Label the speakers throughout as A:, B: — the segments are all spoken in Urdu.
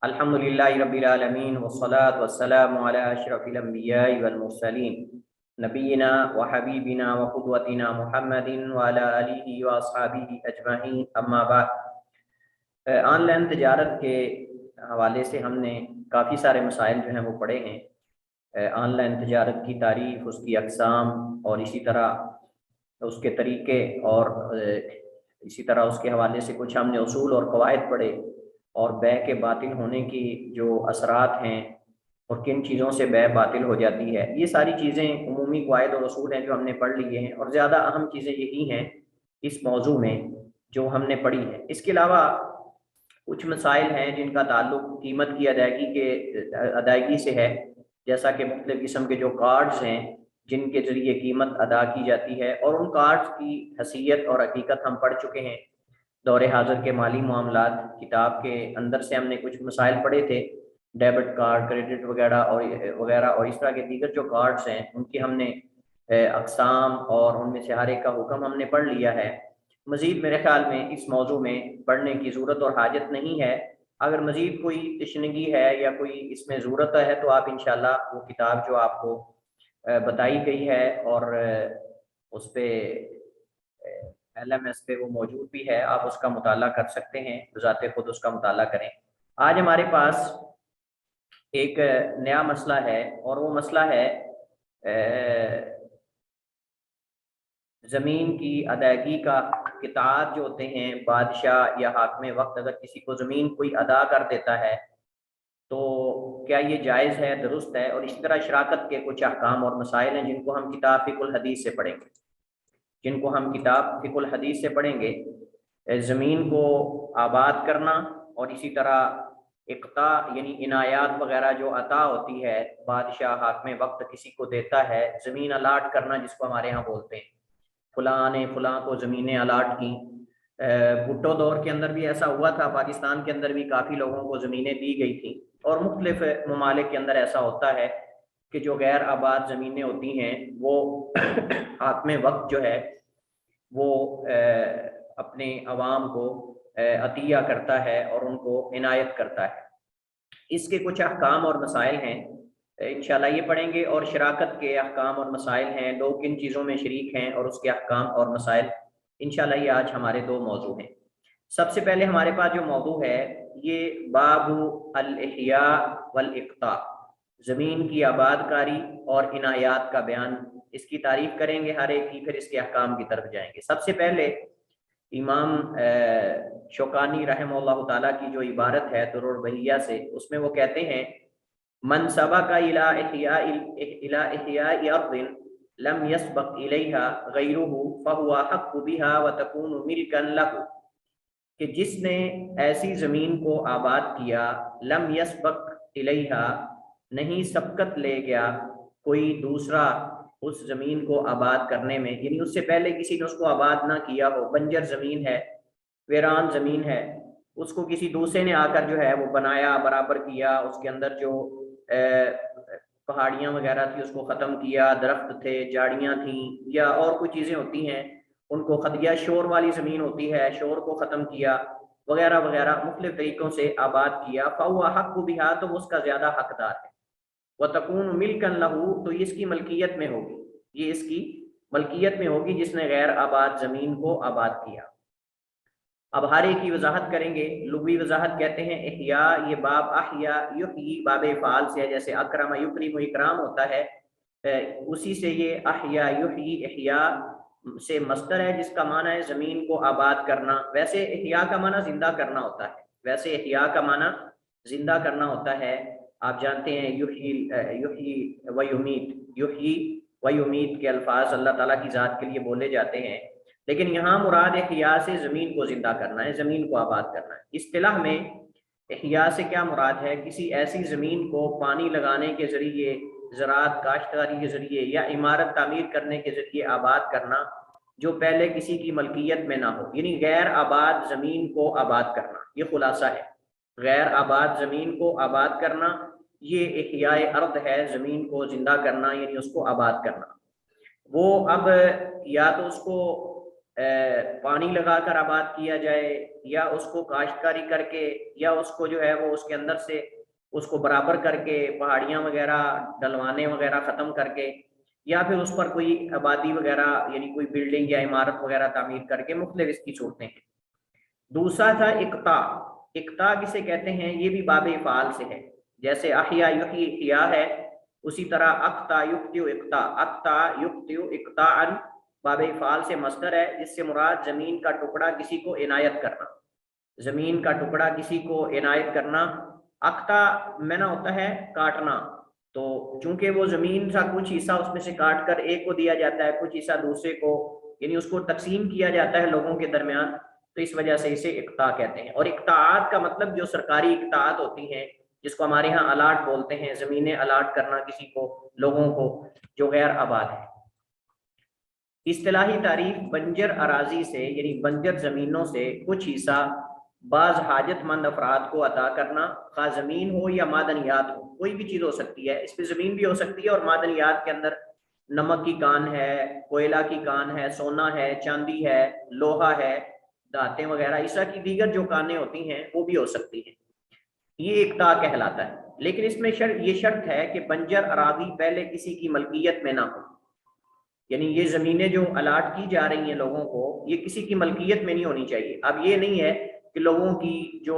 A: الحمدللہ رب العالمین والصلاة والسلام علی اشرف الانبیاء والمرسلین نبینا وحبیبنا وقدوتنا محمد وعلی آلہ واصحابہ اجمعین، اما بعد۔ آن لائن تجارت کے حوالے سے ہم نے کافی سارے مسائل جو ہیں وہ پڑھے ہیں۔ آن لائن تجارت کی تعریف، اس کی اقسام، اور اسی طرح اس کے طریقے، اور اسی طرح اس کے حوالے سے کچھ ہم نے اصول اور قواعد پڑھے، اور بے کے باطل ہونے کی جو اثرات ہیں اور کن چیزوں سے بے باطل ہو جاتی ہے۔ یہ ساری چیزیں عمومی قواعد اور اصول ہیں جو ہم نے پڑھ لیے ہیں، اور زیادہ اہم چیزیں یہی ہیں اس موضوع میں جو ہم نے پڑھی ہے۔ اس کے علاوہ کچھ مسائل ہیں جن کا تعلق قیمت کی ادائیگی سے ہے، جیسا کہ مختلف قسم کے جو کارڈز ہیں جن کے ذریعے قیمت ادا کی جاتی ہے، اور ان کارڈز کی حیثیت اور حقیقت ہم پڑھ چکے ہیں۔ دور حاضر کے مالی معاملات کتاب کے اندر سے ہم نے کچھ مسائل پڑھے تھے، ڈیبٹ کارڈ، کریڈٹ وغیرہ اور اس طرح کے دیگر جو کارڈز ہیں ان کی ہم نے اقسام اور ان میں سے ہر ایک کا حکم ہم نے پڑھ لیا ہے۔ مزید میرے خیال میں اس موضوع میں پڑھنے کی ضرورت اور حاجت نہیں ہے۔ اگر مزید کوئی تشنگی ہے یا کوئی اس میں ضرورت ہے تو آپ انشاءاللہ وہ کتاب جو آپ کو بتائی گئی ہے اور اس پہ LMS پہ وہ موجود بھی ہے، آپ اس کا مطالعہ کر سکتے ہیں، بذات خود اس کا مطالعہ کریں۔ آج ہمارے پاس ایک نیا مسئلہ ہے، اور وہ مسئلہ ہے زمین کی ادائیگی کا۔ قطعات جو ہوتے ہیں، بادشاہ یا حاکم وقت اگر کسی کو زمین کوئی ادا کر دیتا ہے تو کیا یہ جائز ہے، درست ہے؟ اور اسی طرح شراکت کے کچھ احکام اور مسائل ہیں جن کو ہم کتاب فقہ الحدیث سے پڑھیں گے، زمین کو آباد کرنا، اور اسی طرح اقطاع یعنی عنایات وغیرہ جو عطا ہوتی ہے، بادشاہ حاکم وقت کسی کو دیتا ہے، زمین الاٹ کرنا جس کو ہمارے ہاں بولتے ہیں، فلاں نے فلاں کو زمینیں الاٹ کی۔ بھٹو دور کے اندر بھی ایسا ہوا تھا، پاکستان کے اندر بھی کافی لوگوں کو زمینیں دی گئی تھیں، اور مختلف ممالک کے اندر ایسا ہوتا ہے کہ جو غیر آباد زمینیں ہوتی ہیں وہ حاکم وقت جو ہے وہ اپنے عوام کو عطیہ کرتا ہے اور ان کو عنایت کرتا ہے۔ اس کے کچھ احکام اور مسائل ہیں، انشاءاللہ یہ پڑھیں گے، اور شراکت کے احکام اور مسائل ہیں، لوگ کن چیزوں میں شریک ہیں اور اس کے احکام اور مسائل، انشاءاللہ یہ آج ہمارے دو موضوع ہیں۔ سب سے پہلے ہمارے پاس جو موضوع ہے یہ باب الاحیاء والاقطاع، زمین کی آباد کاری اور عنایات کا بیان۔ اس کی تعریف کریں گے ہر ایک کی، پھر اس کے احکام کی طرف جائیں گے۔ سب سے پہلے امام شوکانی رحمہ اللہ تعالیٰ کی جو عبارت ہے درر البہیہ سے، اس میں وہ کہتے ہیں من سبق الى احیاء ارض لم يسبق الیہا غیرہ فہو حق بہا وتکون ملکا لہ، کہ جس نے ایسی زمین کو آباد کیا، لم یسبق الیہا نہیں سبقت لے گیا کوئی دوسرا اس زمین کو آباد کرنے میں، یعنی اس سے پہلے کسی نے اس کو آباد نہ کیا ہو، بنجر زمین ہے، ویران زمین ہے، اس کو کسی دوسرے نے آ کر جو ہے وہ بنایا، برابر کیا، اس کے اندر جو پہاڑیاں وغیرہ تھی اس کو ختم کیا، درخت تھے، جھاڑیاں تھیں، یا اور کوئی چیزیں ہوتی ہیں ان کو ختم کیا، شور والی زمین ہوتی ہے شور کو ختم کیا، وغیرہ وغیرہ مختلف طریقوں سے آباد کیا، فہو حق بہا تو اس کا زیادہ حقدار ہے، وتکون ملکا لہ تو یہ اس کی ملکیت میں ہوگی، یہ اس کی ملکیت میں ہوگی جس نے غیر آباد زمین کو آباد کیا۔ اب ہر ایک کی وضاحت کریں گے۔ لغوی وضاحت کہتے ہیں احیاء، یہ باب احیا یحیی باب فعال سے ہے، جیسے اکرم یکرم اکرام ہوتا ہے، اسی سے یہ احیا یحیی احیاء سے مصدر ہے جس کا معنی ہے زمین کو آباد کرنا۔ ویسے احیاء کا معنی زندہ کرنا ہوتا ہے، آپ جانتے ہیں یحیی و یمیت کے الفاظ اللہ تعالیٰ کی ذات کے لیے بولے جاتے ہیں، لیکن یہاں مراد احیاء سے زمین کو زندہ کرنا ہے، زمین کو آباد کرنا ہے۔ اصطلاح میں احیاء سے کیا مراد ہے؟ کسی ایسی زمین کو پانی لگانے کے ذریعے، زراعت کاشتکاری کے ذریعے یا عمارت تعمیر کرنے کے ذریعے آباد کرنا جو پہلے کسی کی ملکیت میں نہ ہو، یعنی غیر آباد زمین کو آباد کرنا، یہ خلاصہ ہے۔ غیر آباد زمین کو آباد کرنا یہ احیاء ارض ہے، زمین کو زندہ کرنا یعنی اس کو آباد کرنا۔ وہ اب یا تو اس کو پانی لگا کر آباد کیا جائے، یا اس کو کاشتکاری کر کے، یا اس کو جو ہے وہ اس کے اندر سے اس کو برابر کر کے پہاڑیاں وغیرہ ڈلوانے وغیرہ ختم کر کے، یا پھر اس پر کوئی آبادی وغیرہ یعنی کوئی بلڈنگ یا عمارت وغیرہ تعمیر کر کے، مختلف اس کی صورتیں ہیں۔ دوسرا تھا اقطاع۔ اقطاع کسے کہتے ہیں؟ یہ بھی باب افعال سے ہے، جیسے احیا یحیی احیا ہے، اسی طرح اقطع یقطع اقطاع، اقطع یقطع اقطاعا باب افعال سے مصدر ہے، جس سے مراد زمین کا ٹکڑا کسی کو عنایت کرنا، زمین کا ٹکڑا کسی کو عنایت کرنا۔ اقطع معنی ہوتا ہے کاٹنا، تو چونکہ وہ زمین کا کچھ حصہ اس میں سے کاٹ کر ایک کو دیا جاتا ہے، کچھ حصہ دوسرے کو، یعنی اس کو تقسیم کیا جاتا ہے لوگوں کے درمیان، تو اس وجہ سے اسے اقطاع کہتے ہیں۔ اور اقطاعات کا مطلب جو سرکاری اقطاعات ہوتی ہیں، جس کو ہمارے ہاں الاٹ بولتے ہیں، زمینیں الاٹ کرنا کسی کو، لوگوں کو جو غیر آباد ہے۔ اصطلاحی تعریف بنجر اراضی سے یعنی بنجر زمینوں سے کچھ حصہ بعض حاجت مند افراد کو عطا کرنا، خواہ زمین ہو یا معدنیات ہو، کوئی بھی چیز ہو سکتی ہے، اس پہ زمین بھی ہو سکتی ہے، اور معدنیات کے اندر نمک کی کان ہے، کوئلہ کی کان ہے، سونا ہے، چاندی ہے، لوہا ہے، دھاتیں وغیرہ، اس طرح کی دیگر جو کانیں ہوتی ہیں وہ بھی ہو سکتی ہیں۔ یہ اقطاع کہلاتا ہے، لیکن اس میں یہ شرط ہے کہ بنجر اراضی پہلے کسی کی ملکیت میں نہ ہو، یعنی یہ زمینیں جو الاٹ کی جا رہی ہیں لوگوں کو، یہ کسی کی ملکیت میں نہیں ہونی چاہیے۔ اب یہ نہیں ہے کہ لوگوں کی جو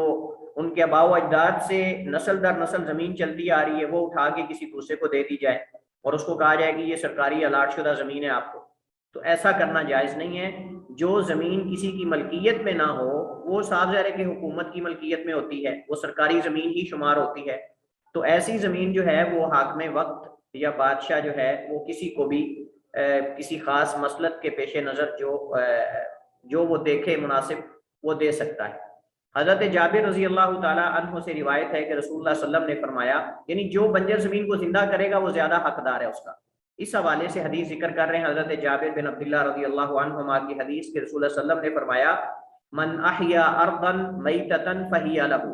A: ان کے آباء و اجداد سے نسل در نسل زمین چلتی آ رہی ہے وہ اٹھا کے کسی دوسرے کو دے دی جائے اور اس کو کہا جائے کہ یہ سرکاری الاٹ شدہ زمین ہے آپ کو، تو ایسا کرنا جائز نہیں ہے۔ جو زمین کسی کی ملکیت میں نہ ہو وہ صاف ظاہر ہے کہ حکومت کی ملکیت میں ہوتی ہے، وہ سرکاری زمین ہی شمار ہوتی ہے، تو ایسی زمین جو ہے وہ حاکم وقت یا بادشاہ جو ہے وہ کسی کو بھی کسی خاص مسلک کے پیش نظر جو وہ دیکھے مناسب وہ دے سکتا ہے۔ حضرت جابر رضی اللہ تعالی عنہ سے روایت ہے کہ رسول اللہ صلی اللہ علیہ وسلم نے فرمایا، یعنی جو بنجر زمین کو زندہ کرے گا وہ زیادہ حقدار ہے اس کا۔ اس حوالے سے حدیث ذکر کر رہے ہیں حضرت جابر بن عبداللہ رضی اللہ عنہما کی حدیث کہ رسول اللہ صلی اللہ علیہ وسلم نے فرمایا، من احیا ارضا میتتا فہی لہ،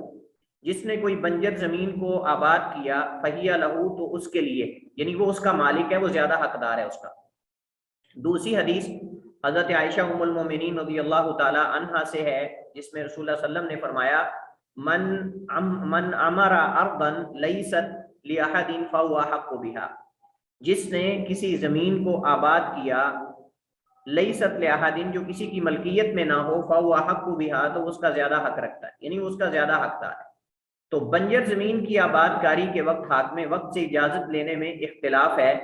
A: جس نے کوئی بنجر زمین کو آباد کیا، فہی لہ تو اس کے لیے، یعنی وہ اس کا مالک ہے، وہ زیادہ حقدار ہے اس کا۔ دوسری حدیث حضرت عائشہ ام المومنین رضی اللہ تعالی عنہا سے ہے، جس میں رسول اللہ صلی اللہ علیہ وسلم نے فرمایا، من امر ارضا لیست لاحد فهو حق بها، جس نے کسی زمین کو آباد کیا، لیست لاحد جو کسی کی ملکیت میں نہ ہو، فهو حق بها تو اس کا زیادہ حق رکھتا ہے، یعنی اس کا زیادہ حقدار ہے۔ تو بنجر زمین کی آباد کاری کے وقت حاکم وقت سے اجازت لینے میں اختلاف ہے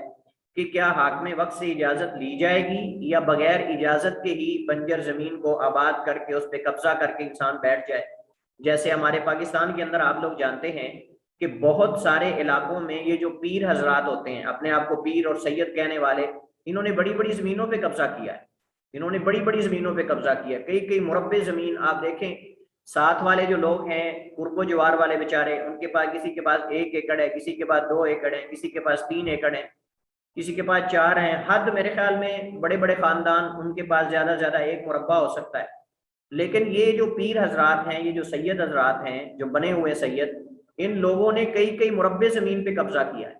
A: کہ کیا حاکم وقت سے اجازت لی جائے گی یا بغیر اجازت کے ہی بنجر زمین کو آباد کر کے اس پہ قبضہ کر کے انسان بیٹھ جائے۔ جیسے ہمارے پاکستان کے اندر آپ لوگ جانتے ہیں کہ بہت سارے علاقوں میں یہ جو پیر حضرات ہوتے ہیں، اپنے آپ کو پیر اور سید کہنے والے، انہوں نے بڑی بڑی زمینوں پہ قبضہ کیا ہے، انہوں نے بڑی بڑی زمینوں پہ قبضہ کیا ہے، کئی مربع زمین۔ آپ دیکھیں ساتھ والے جو لوگ ہیں قرب و جوار والے بیچارے، ان کے پاس کسی کے پاس 1 ایکڑ ہے، کسی کے پاس 2 ایکڑ ہے، کسی کے پاس 3 ایکڑ ہے، کسی کے پاس 4 ہیں، حد میرے خیال میں بڑے بڑے خاندان ان کے پاس زیادہ سے زیادہ 1 مربع ہو سکتا ہے۔ لیکن یہ جو پیر حضرات ہیں، یہ جو سید حضرات ہیں، جو بنے ہوئے سید، ان لوگوں نے کئی مربع زمین پہ قبضہ کیا ہے،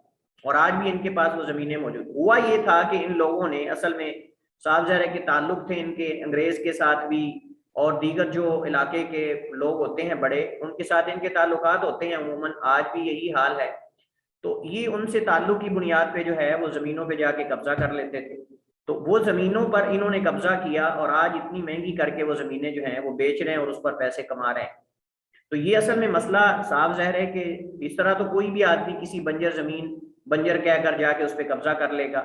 A: اور آج بھی ان کے پاس وہ زمینیں موجود۔ ہوا یہ تھا کہ ان لوگوں نے اصل میں صاف ظاہر ہے کہ تعلق تھے ان کے انگریز کے ساتھ بھی، اور دیگر جو علاقے کے لوگ ہوتے ہیں بڑے، ان کے ساتھ ان کے تعلقات ہوتے ہیں، عموماً آج بھی یہی حال ہے۔ تو یہ ان سے تعلق کی بنیاد پہ جو ہے وہ زمینوں پہ جا کے قبضہ کر لیتے تھے، تو وہ زمینوں پر انہوں نے قبضہ کیا، اور آج اتنی مہنگی کر کے وہ زمینیں جو ہیں وہ بیچ رہے ہیں اور اس پر پیسے کما رہے ہیں۔ تو یہ اصل میں مسئلہ صاف ظاہر ہے کہ اس طرح تو کوئی بھی آدمی کسی بنجر زمین بنجر کہہ کر جا کے اس پہ قبضہ کر لے گا،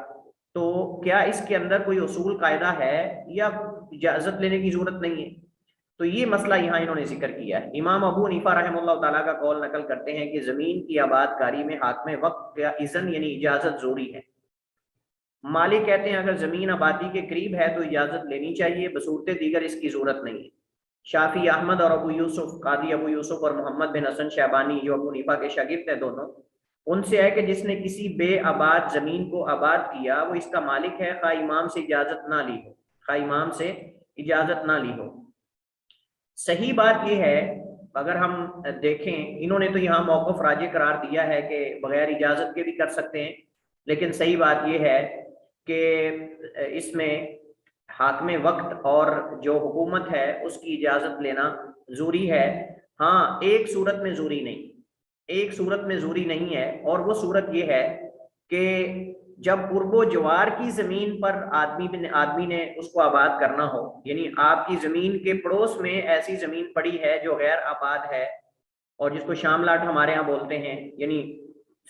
A: تو کیا اس کے اندر کوئی اصول قاعدہ ہے یا اجازت لینے کی ضرورت نہیں ہے؟ تو یہ مسئلہ یہاں انہوں نے ذکر کیا ہے۔ امام ابو حنیفہ رحمہ اللہ تعالیٰ کا قول نقل کرتے ہیں کہ زمین کی آباد کاری میں حاکم وقت کا اذن یعنی اجازت ضروری ہے۔ مالک کہتے ہیں اگر زمین آبادی کے قریب ہے تو اجازت لینی چاہیے، بصورت دیگر اس کی ضرورت نہیں ہے۔ شافعی احمد اور ابو یوسف، قاضی ابو یوسف اور محمد بن حسن شیبانی جو ابو حنیفہ کے شاگرد ہیں دونوں، ان سے ہے کہ جس نے کسی بے آباد زمین کو آباد کیا وہ اس کا مالک ہے، خواہ امام سے اجازت نہ لی ہو، خواہ امام سے اجازت نہ لی ہو۔ صحیح بات یہ ہے، اگر ہم دیکھیں انہوں نے تو یہاں موقف راجع قرار دیا ہے کہ بغیر اجازت کے بھی کر سکتے ہیں، لیکن صحیح بات یہ ہے کہ اس میں حاکم وقت اور جو حکومت ہے اس کی اجازت لینا ضروری ہے۔ ہاں ایک صورت میں ضروری نہیں، ایک صورت میں ضروری نہیں ہے، اور وہ صورت یہ ہے کہ جب قرب و جوار کی زمین پر آدمی نے اس کو آباد کرنا ہو، یعنی آپ کی زمین کے پڑوس میں ایسی زمین پڑی ہے جو غیر آباد ہے، اور جس کو شام لاٹ ہمارے ہاں بولتے ہیں، یعنی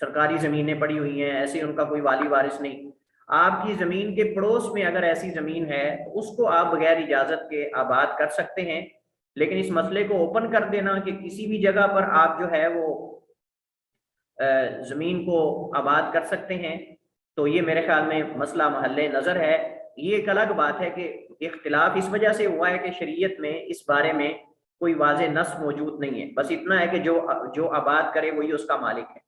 A: سرکاری زمینیں پڑی ہوئی ہیں، ایسے ان کا کوئی والی وارث نہیں، آپ کی زمین کے پڑوس میں اگر ایسی زمین ہے تو اس کو آپ بغیر اجازت کے آباد کر سکتے ہیں۔ لیکن اس مسئلے کو اوپن کر دینا کہ کسی بھی جگہ پر آپ جو ہے وہ زمین کو آباد کر سکتے ہیں، تو یہ میرے خیال میں مسئلہ محل نظر ہے۔ یہ ایک الگ بات ہے کہ اختلاف اس وجہ سے ہوا ہے کہ شریعت میں اس بارے میں کوئی واضح نص موجود نہیں ہے، بس اتنا ہے کہ جو آباد کرے وہی اس کا مالک ہے۔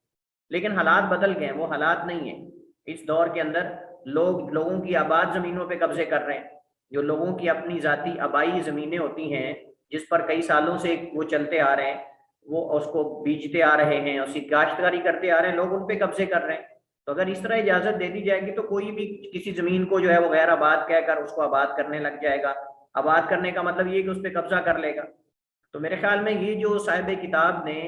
A: لیکن حالات بدل گئے ہیں، وہ حالات نہیں ہیں اس دور کے اندر۔ لوگوں کی آباد زمینوں پہ قبضے کر رہے ہیں، جو لوگوں کی اپنی ذاتی آبائی زمینیں ہوتی ہیں جس پر کئی سالوں سے وہ چلتے آ رہے ہیں، وہ اس کو بیچتے آ رہے ہیں، اس کی کاشتکاری کرتے آ رہے ہیں، لوگ ان پہ قبضے کر رہے ہیں۔ تو اگر اس طرح اجازت دے دی جائے گی تو کوئی بھی کسی زمین کو جو ہے وہ غیر آباد کہہ کر اس کو آباد کرنے لگ جائے گا۔ آباد کرنے کا مطلب یہ کہ اس پہ قبضہ کر لے گا۔ تو میرے خیال میں یہ جو صاحب کتاب نے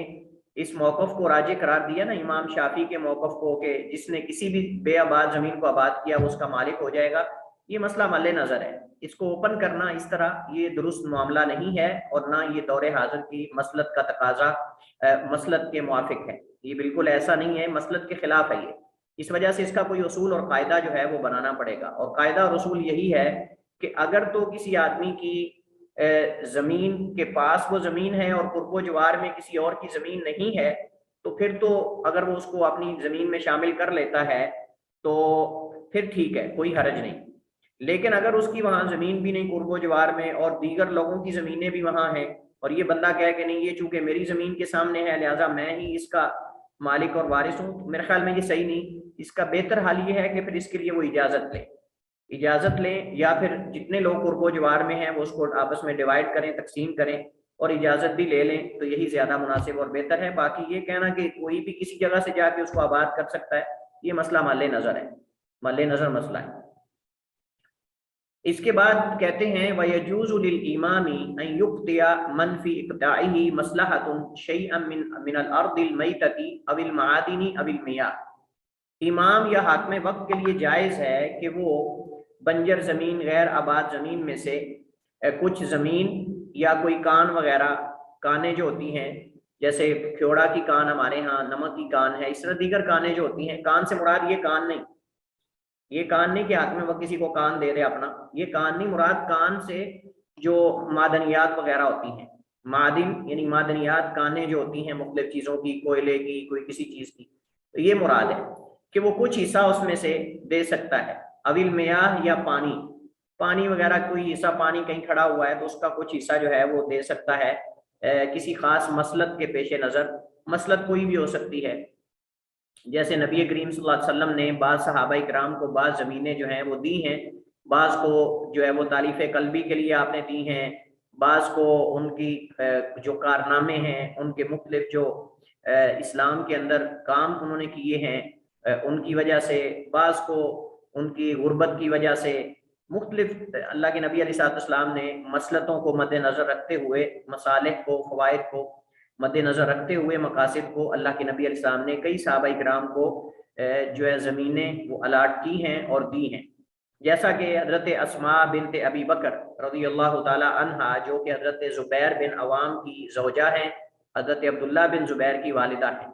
A: اس موقف کو راجح قرار دیا نا، امام شافعی کے موقف کو، کہ جس نے کسی بھی بے آباد زمین کو آباد کیا وہ اس کا مالک ہو جائے گا، یہ مسئلہ مد نظر ہے۔ اس کو اوپن کرنا اس طرح یہ درست معاملہ نہیں ہے، اور نہ یہ دور حاضر کی مسلط کا تقاضا مسلط کے موافق ہے۔ یہ بالکل ایسا نہیں ہے، مسلط کے خلاف ہے یہ۔ اس وجہ سے اس کا کوئی اصول اور قاعدہ جو ہے وہ بنانا پڑے گا، اور قاعدہ اور اصول یہی ہے کہ اگر تو کسی آدمی کی زمین کے پاس وہ زمین ہے اور قرب و جوار میں کسی اور کی زمین نہیں ہے، تو پھر تو اگر وہ اس کو اپنی زمین میں شامل کر لیتا ہے تو پھر ٹھیک ہے، کوئی حرج نہیں۔ لیکن اگر اس کی وہاں زمین بھی نہیں قرب و جوار میں، اور دیگر لوگوں کی زمینیں بھی وہاں ہیں، اور یہ بندہ کہے کہ نہیں یہ چونکہ میری زمین کے سامنے ہے لہٰذا میں ہی اس کا مالک اور وارث ہوں، تو میرے خیال میں یہ صحیح نہیں۔ اس کا بہتر حال یہ ہے کہ پھر اس کے لیے وہ اجازت لیں، یا پھر جتنے لوگ قرب و جوار میں ہیں وہ اس کو آپس میں ڈیوائڈ کریں، تقسیم کریں، اور اجازت بھی لے لیں، تو یہی زیادہ مناسب اور بہتر ہے۔ باقی یہ کہنا کہ کوئی بھی کسی جگہ سے جا کے اس کو آباد کر سکتا ہے، یہ مسئلہ مد نظر ہے، مد نظر مسئلہ ہے۔ اس کے بعد کہتے ہیں وَيَجُوزُ لِلْإِمَامِ أَن يُقْطِعَ مَنْ فِي إِقْطَاعِهِ مَصْلَحَةٌ شَيْئًا مِنَ الْأَرْضِ الْمَيْتَةِ أَوِ الْمَعَادِنِ أَوِ الْمِيَاهِ، امام یا حاکم وقت کے لیے جائز ہے کہ وہ بنجر زمین، غیر آباد زمین میں سے کچھ زمین یا کوئی کان وغیرہ، کانیں جو ہوتی ہیں جیسے کھیوڑا کی کان ہمارے ہاں، نمک کی کان ہے، اس طرح دیگر کانیں جو ہوتی ہیں، کان سے مراد یہ کان نہیں، یہ کان نہیں کہ حاکم وقت کسی کو کان دے دے اپنا، یہ کان نہیں مراد، کان سے جو معدنیات وغیرہ ہوتی ہیں، معدن یعنی معدنیات، کانیں جو ہوتی ہیں مختلف چیزوں کی، کوئلے کی، کوئی کسی چیز کی، تو یہ مراد ہے کہ وہ کچھ حصہ اس میں سے دے سکتا ہے۔ اویل میاہ، یا پانی وغیرہ، کوئی حصہ پانی کہیں کھڑا ہوا ہے تو اس کا کچھ حصہ جو ہے وہ دے سکتا ہے کسی خاص مسلط کے پیش نظر۔ مسلط کوئی بھی ہو سکتی ہے، جیسے نبی کریم صلی اللہ علیہ وسلم نے بعض صحابہ کرام کو بعض زمینیں جو ہیں وہ دی ہیں، بعض کو جو ہے وہ تعلیف قلبی کے لیے آپ نے دی ہیں، بعض کو ان کی جو کارنامے ہیں، ان کے مختلف جو اسلام کے اندر کام انہوں نے کیے ہیں ان کی وجہ سے، بعض کو ان کی غربت کی وجہ سے، مختلف اللہ کے نبی علیہ السلام نے مسلطوں کو مد نظر رکھتے ہوئے، مصالح کو، فوائد کو مد نظر رکھتے ہوئے، مقاصد کو، اللہ کے نبی علیہ السلام نے کئی صحابہ کرام کو جو ہے زمینیں وہ الاٹ کی ہیں اور دی ہیں، جیسا کہ حضرت اسماء بنت ابی بکر رضی اللہ تعالی عنہا، جو کہ حضرت زبیر بن عوام کی زوجہ ہیں، حضرت عبداللہ بن زبیر کی والدہ ہیں،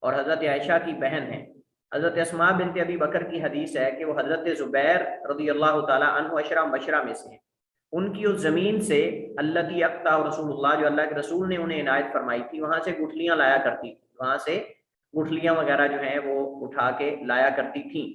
A: اور حضرت عائشہ کی بہن ہیں۔ حضرت اسماء بنت ابی بکر کی حدیث ہے کہ وہ حضرت زبیر رضی اللہ تعالی عنہ عشرہ مبشرہ میں سے ہیں، ان کی اس زمین سے اللہ کی اقطع رسول اللہ، جو اللہ کے رسول نے انہیں عنایت فرمائی تھی، وہاں سے گٹھلیاں لایا کرتی تھی، وہاں سے گٹھلیاں وغیرہ جو ہیں وہ اٹھا کے لایا کرتی تھیں۔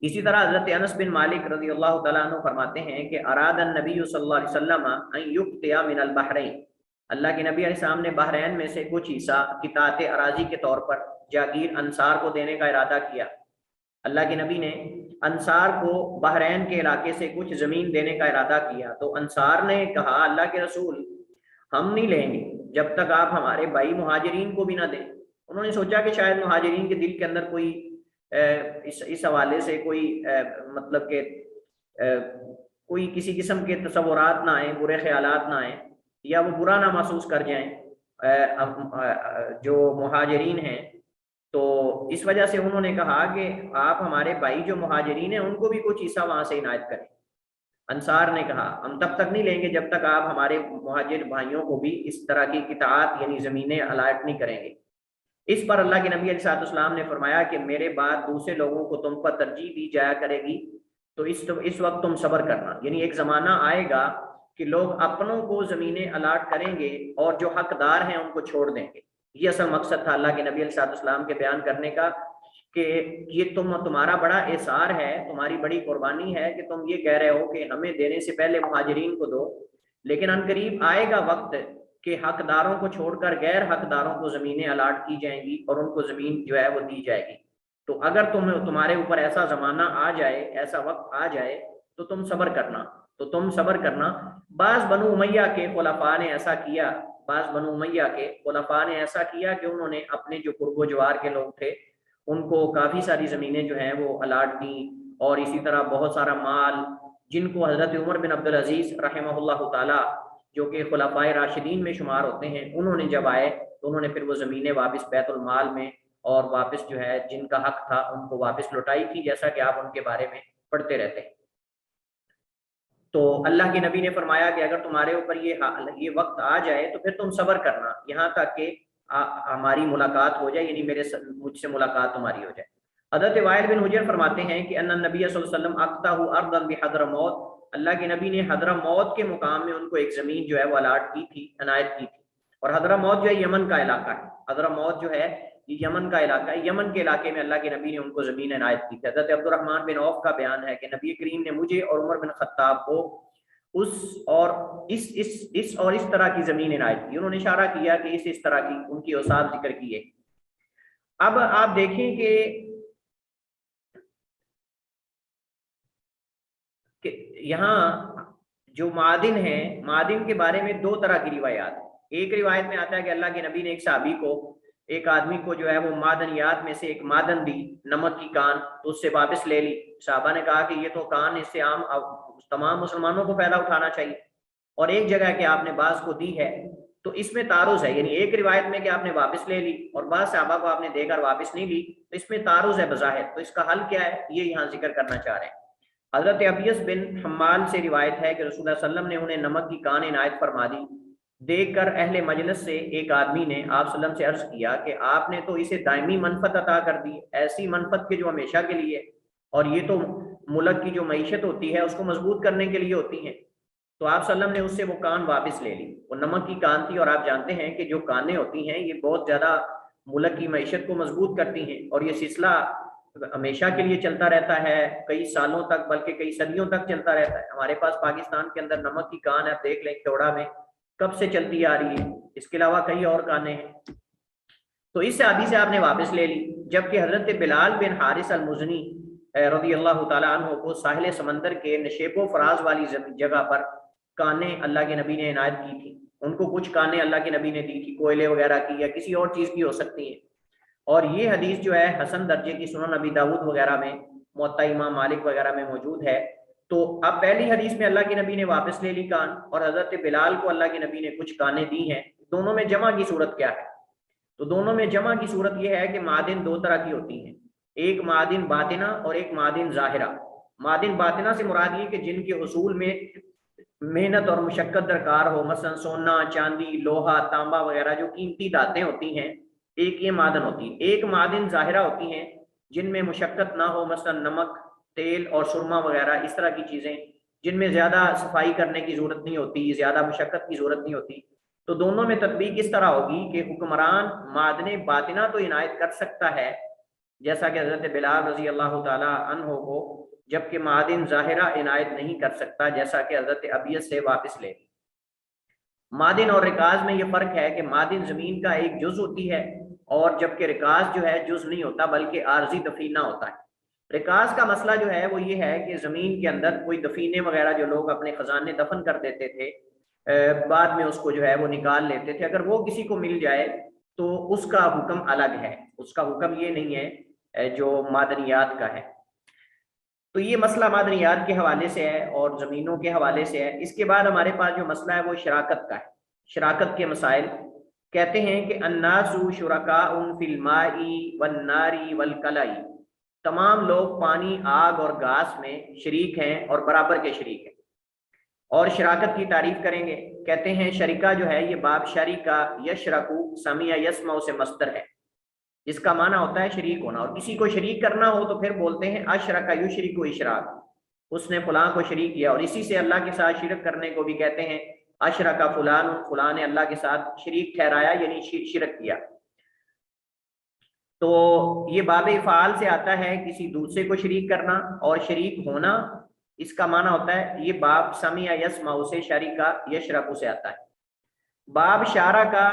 A: اسی طرح حضرت انس بن مالک رضی اللہ تعالیٰ عنہ فرماتے ہیں کہ اراد النبی صلی اللہ علیہ وسلم ان یقطع من البحرین، اللہ کے نبی علیہ السلام نے بحرین میں سے کچھ حصہ قطاعت اراضی کے طور پر جاگیر انصار کو دینے کا ارادہ کیا۔ اللہ کے نبی نے انصار کو بحرین کے علاقے سے کچھ زمین دینے کا ارادہ کیا، تو انصار نے کہا اللہ کے رسول ہم نہیں لیں گے جب تک آپ ہمارے بھائی مہاجرین کو بھی نہ دیں۔ انہوں نے سوچا کہ شاید مہاجرین کے دل کے اندر کوئی اس حوالے سے کوئی مطلب کہ کوئی کسی قسم کے تصورات نہ آئیں، برے خیالات نہ آئیں، یا وہ برا نہ محسوس کر جائیں جو مہاجرین ہیں۔ تو اس وجہ سے انہوں نے کہا کہ آپ ہمارے بھائی جو مہاجرین ہیں ان کو بھی کچھ حصہ وہاں سے عنایت کریں۔ انصار نے کہا ہم تب تک نہیں لیں گے جب تک آپ ہمارے مہاجر بھائیوں کو بھی اس طرح کی قطاعات یعنی زمینیں الاٹ نہیں کریں گے۔ اس پر اللہ کے نبی علیہ السلام نے فرمایا کہ میرے بعد دوسرے لوگوں کو تم پر ترجیح دی جایا کرے گی، تو اس وقت تم صبر کرنا، یعنی ایک زمانہ آئے گا کہ لوگ اپنوں کو زمینیں الاٹ کریں گے اور جو حقدار ہیں ان کو چھوڑ دیں گے۔ یہ اصل مقصد تھا اللہ کے نبی علیہ السلام کے بیان کرنے کا کہ یہ تمہارا بڑا احسار ہے، تمہاری بڑی قربانی ہے کہ تم یہ کہہ رہے ہو کہ ہمیں دینے سے پہلے مہاجرین کو دو، لیکن ان قریب آئے گا وقت کہ حقداروں کو چھوڑ کر غیر حقداروں کو زمینیں الاٹ کی جائیں گی اور ان کو زمین جو ہے وہ دی جائے گی۔ تو اگر تمہارے اوپر ایسا زمانہ آ جائے، ایسا وقت آ جائے تو تم صبر کرنا، تو تم صبر کرنا۔ بعض بنو امیہ کے خلفاء نے ایسا کیا، بعض بنو امیہ کے خلفاء نے ایسا کیا کہ انہوں نے اپنے جو قرب و جوار کے لوگ تھے ان کو کافی ساری زمینیں جو ہیں وہ الاٹ دیں، اور اسی طرح بہت سارا مال جن کو حضرت عمر بن عبدالعزیز رحمہ اللہ تعالی جو کہ خلفائے راشدین میں شمار ہوتے ہیں، انہوں نے جب آئے تو انہوں نے پھر وہ زمینیں واپس بیت المال میں اور واپس جو ہے جن کا حق تھا ان کو واپس لوٹائی تھی، جیسا کہ آپ ان کے بارے میں پڑھتے رہتے ہیں۔ تو اللہ کے نبی نے فرمایا کہ اگر تمہارے اوپر یہ وقت آ جائے تو پھر تم صبر کرنا یہاں تک کہ ہماری ملاقات ہو جائے، یعنی مجھ سے ملاقات تمہاری ہو جائے۔ حضرت وائل بن حجر فرماتے ہیں کہ ان النبی صلی اللہ علیہ وسلم اقطعہ ارضا بحضرموت، اللہ کے نبی نے حضرموت کے مقام میں ان کو ایک زمین جو ہے وہ الاٹ کی تھی، عنایت کی تھی۔ اور حضرموت جو ہے یمن کا علاقہ ہے، حضرموت جو ہے یہ یمن کا علاقہ ہے، یمن کے علاقے میں اللہ کے نبی نے ان کو زمین عنایت کی تھی۔ حضرت عبد الرحمن بن عوف کا بیان ہے کہ نبی کریم نے مجھے اور عمر بن خطاب کو اس طرح کی زمین عنایت کی۔ انہوں نے اشارہ کیا کہ اس طرح کی ان کی اوصاف ذکر کیے۔ اب آپ دیکھیں کہ یہاں جو معادن ہیں، معادن کے بارے میں دو طرح کی روایات ہیں۔ ایک روایت میں آتا ہے کہ اللہ کے نبی نے ایک صحابی کو، ایک آدمی کو جو ہے وہ معدنیات میں سے ایک معدن دی، نمک کی کان، تو اس سے واپس لے لی۔ صحابہ نے کہا کہ یہ تو کان، اس سے عام تمام مسلمانوں کو فائدہ اٹھانا چاہیے، اور ایک جگہ کہ آپ نے بعض کو دی ہے، تو اس میں تعارض ہے، یعنی ایک روایت میں کہ آپ نے واپس لے لی اور بعض صحابہ کو آپ نے دے کر واپس نہیں لی، تو اس میں تعارض ہے بظاہر۔ تو اس کا حل کیا ہے یہ یہاں ذکر کرنا چاہ رہے ہیں۔ حضرت ابیس بن حمال سے روایت ہے کہ رسول اللہ صلی اللہ علیہ وسلم نے انہیں نمک کی کان عنایت فرما دی۔ دیکھ کر اہل مجلس سے ایک آدمی نے آپ صلی اللہ علیہ وسلم سے عرض کیا کہ آپ نے تو اسے دائمی منفعت عطا کر دی، ایسی منفعت کے جو ہمیشہ کے لیے، اور یہ تو ملک کی جو معیشت ہوتی ہے اس کو مضبوط کرنے کے لیے ہوتی ہیں۔ تو آپ صلی اللہ علیہ وسلم نے اس سے وہ کان واپس لے لی، وہ نمک کی کان تھی، اور آپ جانتے ہیں کہ جو کانیں ہوتی ہیں یہ بہت زیادہ ملک کی معیشت کو مضبوط کرتی ہیں، اور یہ سلسلہ ہمیشہ کے لیے چلتا رہتا ہے، کئی سالوں تک بلکہ کئی صدیوں تک چلتا رہتا ہے۔ ہمارے پاس پاکستان کے اندر نمک کی کان آپ دیکھ لیں کھوڑا میں کب سے چلتی آ رہی ہے، اس کے علاوہ کئی اور کانیں ہیں۔ تو اس صحابی سے آپ نے واپس لے لی، جبکہ حضرت بلال بن حارث المزنی رضی اللہ تعالیٰ عنہ کو ساحل سمندر کے نشیب و فراز والی جگہ پر کانیں اللہ کے نبی نے عنایت کی تھی۔ ان کو کچھ کانیں اللہ کے نبی نے دی تھی، کوئلے وغیرہ کی یا کسی اور چیز کی ہو سکتی ہیں۔ اور یہ حدیث جو ہے حسن درجے کی سنن ابی داؤد وغیرہ میں، موطا امام مالک وغیرہ میں موجود ہے۔ تو اب پہلی حدیث میں اللہ کے نبی نے واپس لے لی کان، اور حضرت بلال کو اللہ کے نبی نے کچھ کانیں دی ہیں۔ دونوں میں جمع کی صورت کیا ہے؟ تو دونوں میں جمع کی صورت یہ ہے کہ معادن دو طرح کی ہوتی ہیں، ایک معادن باطنہ اور ایک معادن ظاہرہ۔ معادن باطنہ سے مراد یہ کہ جن کے حصول میں محنت اور مشقت درکار ہو، مثلا سونا، چاندی، لوہا، تانبا وغیرہ جو قیمتی دھاتیں ہوتی ہیں، ایک یہ معدن ہوتی ہے۔ ایک معدن ظاہرہ ہوتی ہیں جن میں مشقت نہ ہو، مثلا نمک، تیل اور سرما وغیرہ، اس طرح کی چیزیں جن میں زیادہ صفائی کرنے کی ضرورت نہیں ہوتی، زیادہ مشقت کی ضرورت نہیں ہوتی۔ تو دونوں میں تطبیق اس طرح ہوگی کہ حکمران معدن باطنہ تو عنایت کر سکتا ہے جیسا کہ حضرت بلال رضی اللہ تعالی عنہ کو، جبکہ معدن ظاہرہ عنایت نہیں کر سکتا جیسا کہ حضرت ابیس سے واپس لے۔ معدن اور رکاز میں یہ فرق ہے کہ معدن زمین کا ایک جز ہوتی ہے، اور جبکہ رکاز جو ہے جز نہیں ہوتا بلکہ عارضی دفینہ ہوتا ہے۔ رکاز کا مسئلہ جو ہے وہ یہ ہے کہ زمین کے اندر کوئی دفینے وغیرہ جو لوگ اپنے خزانے دفن کر دیتے تھے، بعد میں اس کو جو ہے وہ نکال لیتے تھے، اگر وہ کسی کو مل جائے تو اس کا حکم الگ ہے، اس کا حکم یہ نہیں ہے جو معدنیات کا ہے۔ تو یہ مسئلہ معدنیات کے حوالے سے ہے اور زمینوں کے حوالے سے ہے۔ اس کے بعد ہمارے پاس جو مسئلہ ہے وہ شراکت کا ہے، شراکت کے مسائل۔ کہتے ہیں کہ الناس شرکاء فی الماء والنار والکلأ، تمام لوگ پانی، آگ اور گھاس میں شریک ہیں اور برابر کے شریک ہیں۔ اور شراکت کی تعریف کریں گے، کہتے ہیں شریکہ جو ہے یہ باب شریکہ یشرکو سمیع یسمع سے مصدر ہے، جس کا معنی ہوتا ہے شریک ہونا، اور کسی کو شریک کرنا ہو تو پھر بولتے ہیں اشرک یشرک اشراک، اس نے فلاں کو شریک کیا۔ اور اسی سے اللہ کے ساتھ شرک کرنے کو بھی کہتے ہیں اشرک فلان، فلاں نے اللہ کے ساتھ شریک ٹھہرایا یعنی شرک کیا۔ تو یہ باب افعال سے آتا ہے کسی دوسرے کو شریک کرنا، اور شریک ہونا اس کا معنی ہوتا ہے، یہ باب سمیع یسمع سے شریکہ یشرک سے آتا ہے۔ باب شارکہ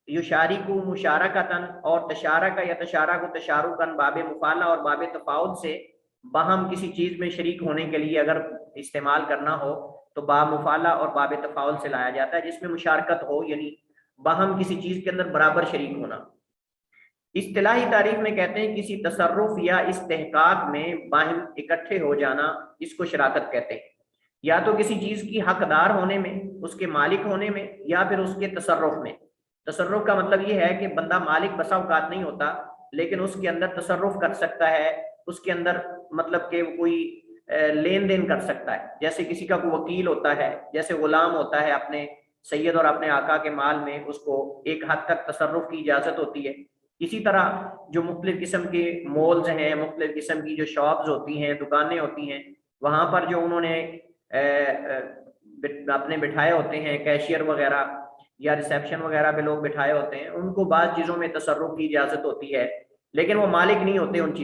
A: یشارکو مشارکتن اور تشارکہ یا تشارک تشارکن، باب مفعلہ اور باب تفاعل سے باہم کسی چیز میں شریک ہونے کے لیے اگر استعمال کرنا ہو تو باب مفعلہ اور باب تفاعل سے لایا جاتا ہے، جس میں مشارکت ہو یعنی باہم کسی چیز کے اندر برابر شریک ہونا۔ اصطلاحی تعریف میں کہتے ہیں کسی تصرف یا استحقاق میں باہم اکٹھے ہو جانا، اس کو شراکت کہتے ہیں، یا تو کسی چیز کی حقدار ہونے میں، اس کے مالک ہونے میں، یا پھر اس کے تصرف میں۔ تصرف کا مطلب یہ ہے کہ بندہ مالک بسا اوقات نہیں ہوتا لیکن اس کے اندر تصرف کر سکتا ہے، اس کے اندر مطلب کہ کوئی لین دین کر سکتا ہے، جیسے کسی کا کوئی وکیل ہوتا ہے، جیسے غلام ہوتا ہے اپنے سید اور اپنے آقا کے مال میں، اس کو ایک حد تک تصرف کی اجازت ہوتی ہے۔ اسی طرح جو مختلف قسم کے مالز ہیں، مختلف قسم کی جو شاپز ہوتی ہیں، دکانیں ہوتی ہیں، وہاں پر جو انہوں نے اپنے بٹھائے ہوتے ہیں کیشیئر وغیرہ یا ریسیپشن وغیرہ پہ لوگ بٹھائے ہوتے ہیں، ان کو بعض چیزوں میں تصرف کی اجازت ہوتی ہے، لیکن وہ مالک نہیں ہوتے ان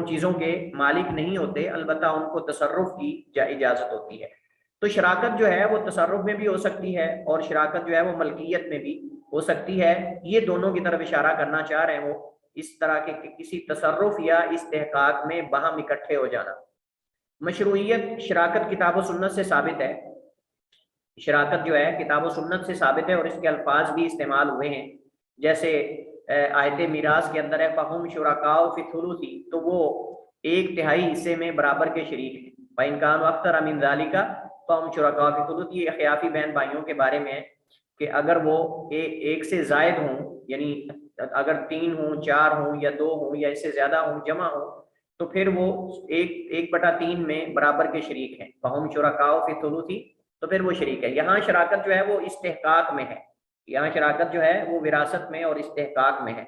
A: چیزوں کے، مالک نہیں ہوتے، البتہ ان کو تصرف کی اجازت ہوتی ہے۔ تو شراکت جو ہے وہ تصرف میں بھی ہو سکتی ہے اور شراکت جو ہے وہ ملکیت میں بھی ہو سکتی ہے۔ یہ دونوں کی طرف اشارہ کرنا چاہ رہے ہیں وہ، اس طرح کے کسی تصرف یا استحقاق میں باہم اکٹھے ہو جانا۔ مشروعیت شراکت کتاب و سنت سے ثابت ہے، شراکت جو ہے کتاب و سنت سے ثابت ہے اور اس کے الفاظ بھی استعمال ہوئے ہیں، جیسے آیت میراث کے اندر ہے فَهُمْ شُرَكَاءُ فِي الثُّلُثِ، تو وہ ایک تہائی حصے میں برابر کے شریک ہیں۔ فَإِنْ كَانُوا أَكْثَرَ مِنْ ذَلِكَ فَهُمْ شُرَكَاءُ فِي الثُّلُثِ، یہ خیافی بہن بھائیوں کے بارے میں ہے کہ اگر وہ ایک سے زائد ہوں، یعنی اگر 3 ہوں، 4 ہوں یا 2 ہوں یا اس سے زیادہ ہوں، جمع ہوں، تو پھر وہ 1/3 میں برابر کے شریک ہیں۔ فَهُمْ شُرَكَاءُ فِي الثُّلُثِ، تو پھر وہ شریک ہے۔ یہاں شراکت جو ہے وہ استحقاق میں ہے، یہاں شراکت جو ہے وہ وراثت میں اور استحقاق میں ہے۔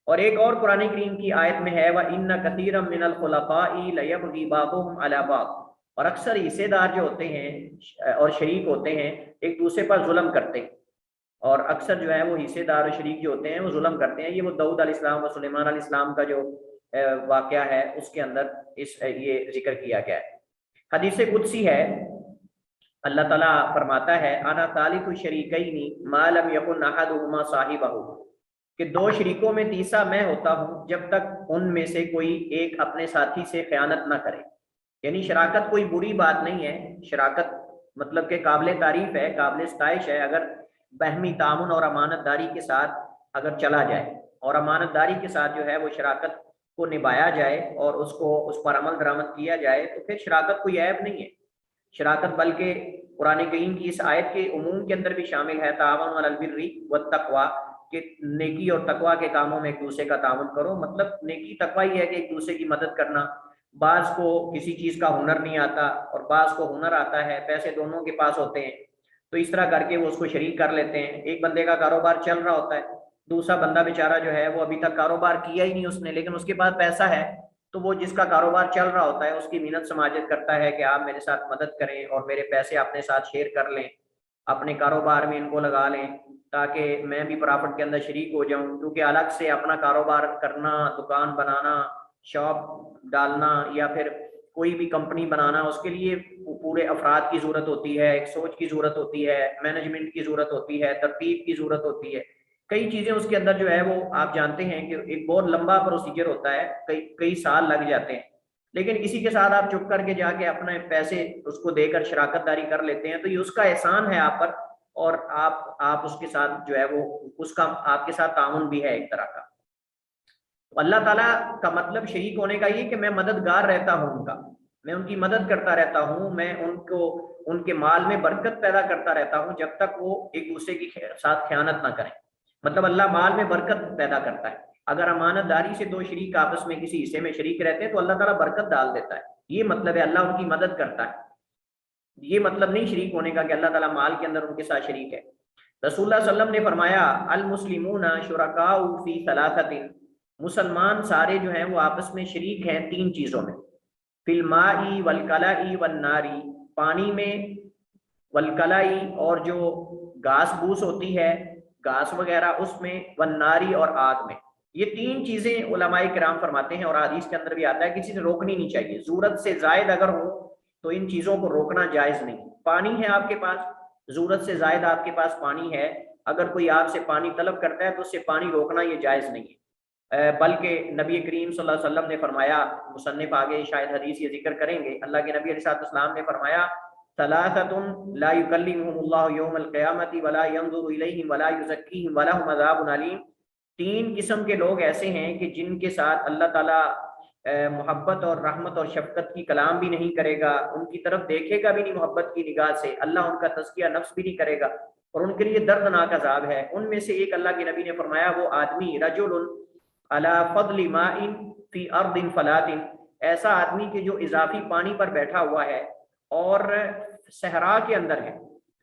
A: اور ایک اور قرآن کریم کی آیت میں ہے وَإِنَّ كَثِيرًا مِنَ الْخُلَطَاءِ لَيَبْغِي بَعْضُهُمْ عَلَى بَعْضٍ، اور اکثر حصے دار جو ہوتے ہیں اور شریک ہوتے ہیں ایک دوسرے پر ظلم کرتے ہیں، اور اکثر جو ہے وہ حصے دار اور شریک جو ہوتے ہیں وہ ظلم کرتے ہیں۔ یہ وہ داؤد علیہ السلام اور سلیمان علیہ السلام کا جو واقعہ ہے اس کے اندر یہ ذکر کیا گیا ہے۔ حدیث قدسی ہے، اللہ تعالیٰ فرماتا ہے انا ثالث الشریکین ما لم یکن احدہما صاحبہ، کہ 2 شریکوں میں تیسرا میں ہوتا ہوں جب تک ان میں سے کوئی ایک اپنے ساتھی سے خیانت نہ کرے۔ یعنی شراکت کوئی بری بات نہیں ہے، شراکت مطلب کہ قابل تعریف ہے، قابل ستائش ہے، اگر باہمی تعاون اور امانت داری کے ساتھ اگر چلا جائے اور امانت داری کے ساتھ جو ہے وہ شراکت کو نبھایا جائے اور اس پر عمل درآمد کیا جائے تو پھر شراکت کوئی عیب نہیں ہے۔ شراکت بلکہ قرآن کریم کی اس آیت کے عموم کے اندر بھی شامل ہے، تعاون علی البر والتقوی، کہ نیکی اور تقوی کے کاموں میں ایک دوسرے کا تعاون کرو۔ مطلب نیکی تقوی یہ ہے کہ ایک دوسرے کی مدد کرنا۔ بعض کو کسی چیز کا ہنر نہیں آتا اور بعض کو ہنر آتا ہے، پیسے دونوں کے پاس ہوتے ہیں، تو اس طرح کر کے وہ اس کو شریک کر لیتے ہیں۔ ایک بندے کا کاروبار چل رہا ہوتا ہے، دوسرا بندہ بیچارہ جو ہے وہ ابھی تک کاروبار کیا ہی نہیں اس نے، لیکن اس کے پاس پیسہ ہے، تو وہ جس کا کاروبار چل رہا ہوتا ہے اس کی منت سماجت کرتا ہے کہ آپ میرے ساتھ مدد کریں اور میرے پیسے اپنے ساتھ شیئر کر لیں، اپنے کاروبار میں ان کو لگا لیں تاکہ میں بھی پرافٹ کے اندر شریک ہو جاؤں، کیونکہ الگ سے اپنا کاروبار کرنا، دکان بنانا، شاپ ڈالنا یا پھر کوئی بھی کمپنی بنانا، اس کے لیے پورے افراد کی ضرورت ہوتی ہے، ایک سوچ کی ضرورت ہوتی ہے، مینجمنٹ کی ضرورت ہوتی ہے، ترتیب کی ضرورت ہوتی ہے، کئی چیزیں اس کے اندر جو ہے وہ آپ جانتے ہیں کہ ایک بہت لمبا پروسیجر ہوتا ہے، کئی سال لگ جاتے ہیں، لیکن کسی کے ساتھ آپ چپ کر کے جا کے اپنے پیسے اس کو دے کر شراکت داری کر لیتے ہیں تو یہ اس کا احسان ہے آپ پر، اور آپ اس کے ساتھ جو ہے وہ اس کا آپ کے ساتھ تعاون بھی ہے ایک طرح کا۔ اللہ تعالیٰ کا مطلب شریک ہونے کا یہ کہ میں مددگار رہتا ہوں ان کا، میں ان کی مدد کرتا رہتا ہوں، میں ان کے مال میں برکت پیدا کرتا رہتا ہوں جب تک وہ ایک دوسرے کی ساتھ خیانت نہ کریں۔ مطلب اللہ مال میں برکت پیدا کرتا ہے، اگر امانت داری سے دو شریک آپس میں کسی حصے میں شریک رہتے ہیں تو اللہ تعالیٰ برکت ڈال دیتا ہے، یہ مطلب ہے اللہ ان کی مدد کرتا ہے۔ یہ مطلب نہیں شریک ہونے کا کہ اللہ تعالیٰ مال کے اندر ان کے ساتھ شریک ہے۔ رسول اللہ صلی اللہ علیہ وسلم نے فرمایا المسلمون شرکاء فی ثلاثۃ، مسلمان سارے جو ہیں وہ آپس میں شریک ہیں تین چیزوں میں، فی الماء والکلاء والنار، پانی میں، والکلاء اور جو گھاس بوس ہوتی ہے گھاس وغیرہ اس میں، والنار اور آگ میں۔ یہ تین چیزیں علماء کرام فرماتے ہیں اور حدیث کے اندر بھی آتا ہے کسی سے روکنی نہیں چاہیے، ضرورت سے زائد اگر ہو تو ان چیزوں کو روکنا جائز نہیں۔ پانی ہے آپ کے پاس، ضرورت سے زائد آپ کے پاس پانی ہے، اگر کوئی آپ سے پانی طلب کرتا ہے تو اس سے پانی روکنا یہ جائز نہیں ہے، بلکہ نبی کریم صلی اللہ علیہ وسلم نے فرمایا، مصنف آگے شاید حدیث یہ ذکر کریں گے، اللہ کے نبی علیہ السلام نے فرمایا ثلاثۃ لا یکلمہم اللہ یوم القیامۃ ولا ینظر الیہم ولا یزکیہم ولہم عذاب علیم، تین قسم کے لوگ ایسے ہیں کہ جن کے ساتھ اللہ تعالیٰ محبت اور رحمت اور شفقت کی کلام بھی نہیں کرے گا، ان کی طرف دیکھے گا بھی نہیں محبت کی نگاہ سے، اللہ ان کا تزکیہ نفس بھی نہیں کرے گا، اور ان کے لیے دردناک عذاب ہے۔ ان میں سے ایک اللہ کے نبی نے فرمایا وہ آدمی رجل علی فضل ماء فی ارض فلات، ایسا آدمی کہ جو اضافی پانی پر بیٹھا ہوا ہے اور صحرا کے اندر ہے،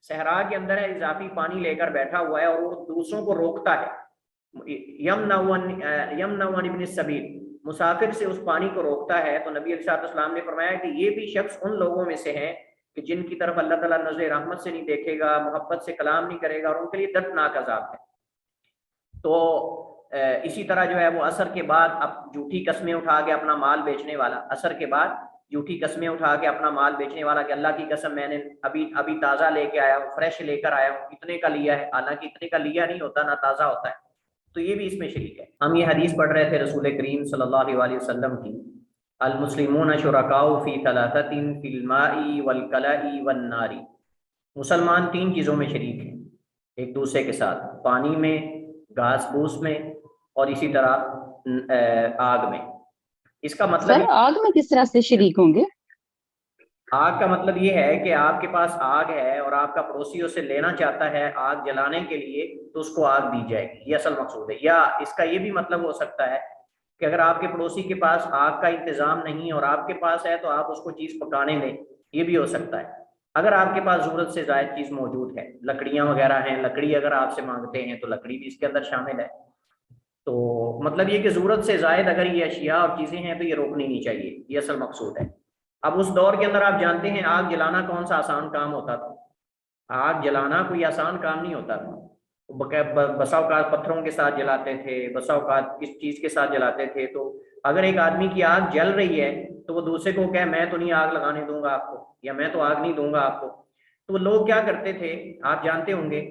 A: صحرا کے اندر ہے، اضافی پانی لے کر بیٹھا ہوا ہے اور وہ دوسروں کو روکتا ہے، یمنع عن ابن السبیل، مسافر سے اس پانی کو روکتا ہے، تو نبی علیہ السلام نے فرمایا کہ یہ بھی شخص ان لوگوں میں سے ہے کہ جن کی طرف اللہ تعالیٰ نظر رحمت سے نہیں دیکھے گا، محبت سے کلام نہیں کرے گا، اور ان کے لیے دردناک عذاب ہے۔ تو اسی طرح جو ہے وہ عصر کے بعد اب جھوٹی قسمیں اٹھا کے اپنا مال بیچنے والا، عصر کے بعد جھوٹی قسمیں اٹھا کے اپنا مال بیچنے والا کہ اللہ کی قسم میں نے ابھی تازہ لے کے آیا ہوں، فریش لے کر آیا ہوں، اتنے کا لیا ہے، حالانکہ اتنے کا لیا نہیں ہوتا، نہ تازہ ہوتا ہے، تو یہ بھی اس میں شریک ہے۔ ہم یہ حدیث پڑھ رہے تھے رسول کریم صلی اللہ علیہ وسلم کی، المسلمون شرکاء فی ثلاثۃ فی الماء والکلاء والنار، مسلمان تین چیزوں میں شریک ہیں ایک دوسرے کے ساتھ، پانی میں، گھاس پھوس میں، اور اسی طرح آگ میں۔ اس کا مطلب
B: سر آگ میں کس طرح سے شریک ہوں گے؟
A: آگ کا مطلب یہ ہے کہ آپ کے پاس آگ ہے اور آپ کا پڑوسی اسے لینا چاہتا ہے آگ جلانے کے لیے تو اس کو آگ دی جائے گی، یہ اصل مقصود ہے۔ یا اس کا یہ بھی مطلب ہو سکتا ہے کہ اگر آپ کے پڑوسی کے پاس آگ کا انتظام نہیں اور آپ کے پاس ہے تو آپ اس کو چیز پکانے دیں، یہ بھی ہو سکتا ہے۔ اگر آپ کے پاس ضرورت سے زائد چیز موجود ہے، لکڑیاں وغیرہ ہیں، لکڑی اگر آپ سے مانگتے ہیں تو لکڑی بھی اس کے اندر شامل ہے۔ تو مطلب یہ کہ ضرورت سے زائد اگر یہ اشیاء اور چیزیں ہیں تو یہ روکنی نہیں چاہیے، یہ اصل مقصود ہے۔ اب اس دور کے اندر آپ جانتے ہیں آگ جلانا کون سا آسان کام ہوتا تھا، آگ جلانا کوئی آسان کام نہیں ہوتا تھا، بسا اوقات پتھروں کے ساتھ جلاتے تھے، بسا اوقات کس چیز کے ساتھ جلاتے تھے۔ تو اگر ایک آدمی کی آگ جل رہی ہے تو وہ دوسرے کو کہے میں تو نہیں آگ لگانے دوں گا آپ کو، یا میں تو آگ نہیں دوں گا آپ کو، تو وہ لوگ کیا کرتے تھے آپ جانتے ہوں گے،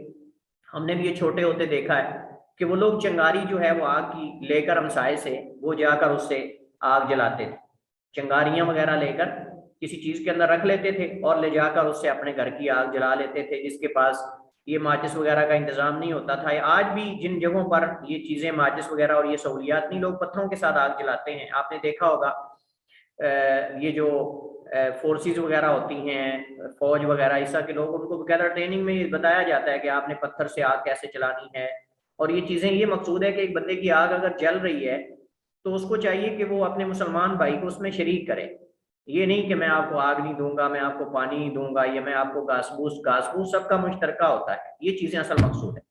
A: ہم نے بھی یہ چھوٹے ہوتے دیکھا ہے کہ وہ لوگ چنگاری جو ہے وہ آگ کی لے کر ہمسائے سے وہ جا کر اس سے آگ جلاتے تھے، چنگاریاں وغیرہ لے کر کسی چیز کے اندر رکھ لیتے تھے اور لے جا کر اس سے اپنے گھر کی آگ جلا لیتے تھے، جس کے پاس یہ ماچس وغیرہ کا انتظام نہیں ہوتا تھا۔ آج بھی جن جگہوں پر یہ چیزیں ماچس وغیرہ اور یہ سہولیات نہیں، لوگ پتھروں کے ساتھ آگ جلاتے ہیں۔ آپ نے دیکھا ہوگا یہ جو فورسز وغیرہ ہوتی ہیں، فوج وغیرہ، اس طرح کے لوگ، ان کو بقاعدہ ٹریننگ میں بتایا جاتا ہے کہ آپ نے پتھر سے آگ کیسے چلانی ہے، اور یہ چیزیں، یہ مقصود ہے کہ ایک بندے کی آگ اگر جل رہی ہے تو اس کو چاہیے کہ وہ اپنے مسلمان بھائی کو اس میں شریک کرے، یہ نہیں کہ میں آپ کو آگ نہیں دوں گا، میں آپ کو پانی نہیں دوں گا، یا میں آپ کو گھاس پھوس سب کا مشترکہ ہوتا ہے، یہ چیزیں اصل مقصود ہے۔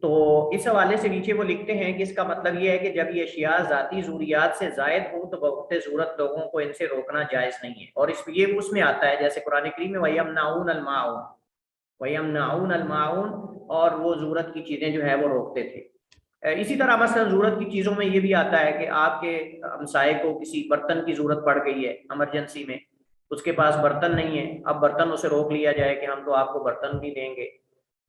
A: تو اس حوالے سے نیچے وہ لکھتے ہیں کہ اس کا مطلب یہ ہے کہ جب یہ اشیاء ذاتی ضروریات سے زائد ہوں تو بوقت ضرورت لوگوں کو ان سے روکنا جائز نہیں ہے، اور یہ اس میں آتا ہے جیسے قرآن کریم میں وَيَمْنَعُونَ الْمَاعُونَ، وَيَمْنَعُونَ الْمَاعُونَ، اور وہ ضرورت کی چیزیں جو ہے وہ روکتے تھے۔ اسی طرح مثلا ضرورت کی چیزوں میں یہ بھی آتا ہے کہ آپ کے ہمسائے کو کسی برتن کی ضرورت پڑ گئی ہے ایمرجنسی میں، اس کے پاس برتن نہیں ہے، اب برتن اسے روک لیا جائے کہ ہم تو آپ کو برتن بھی دیں گے،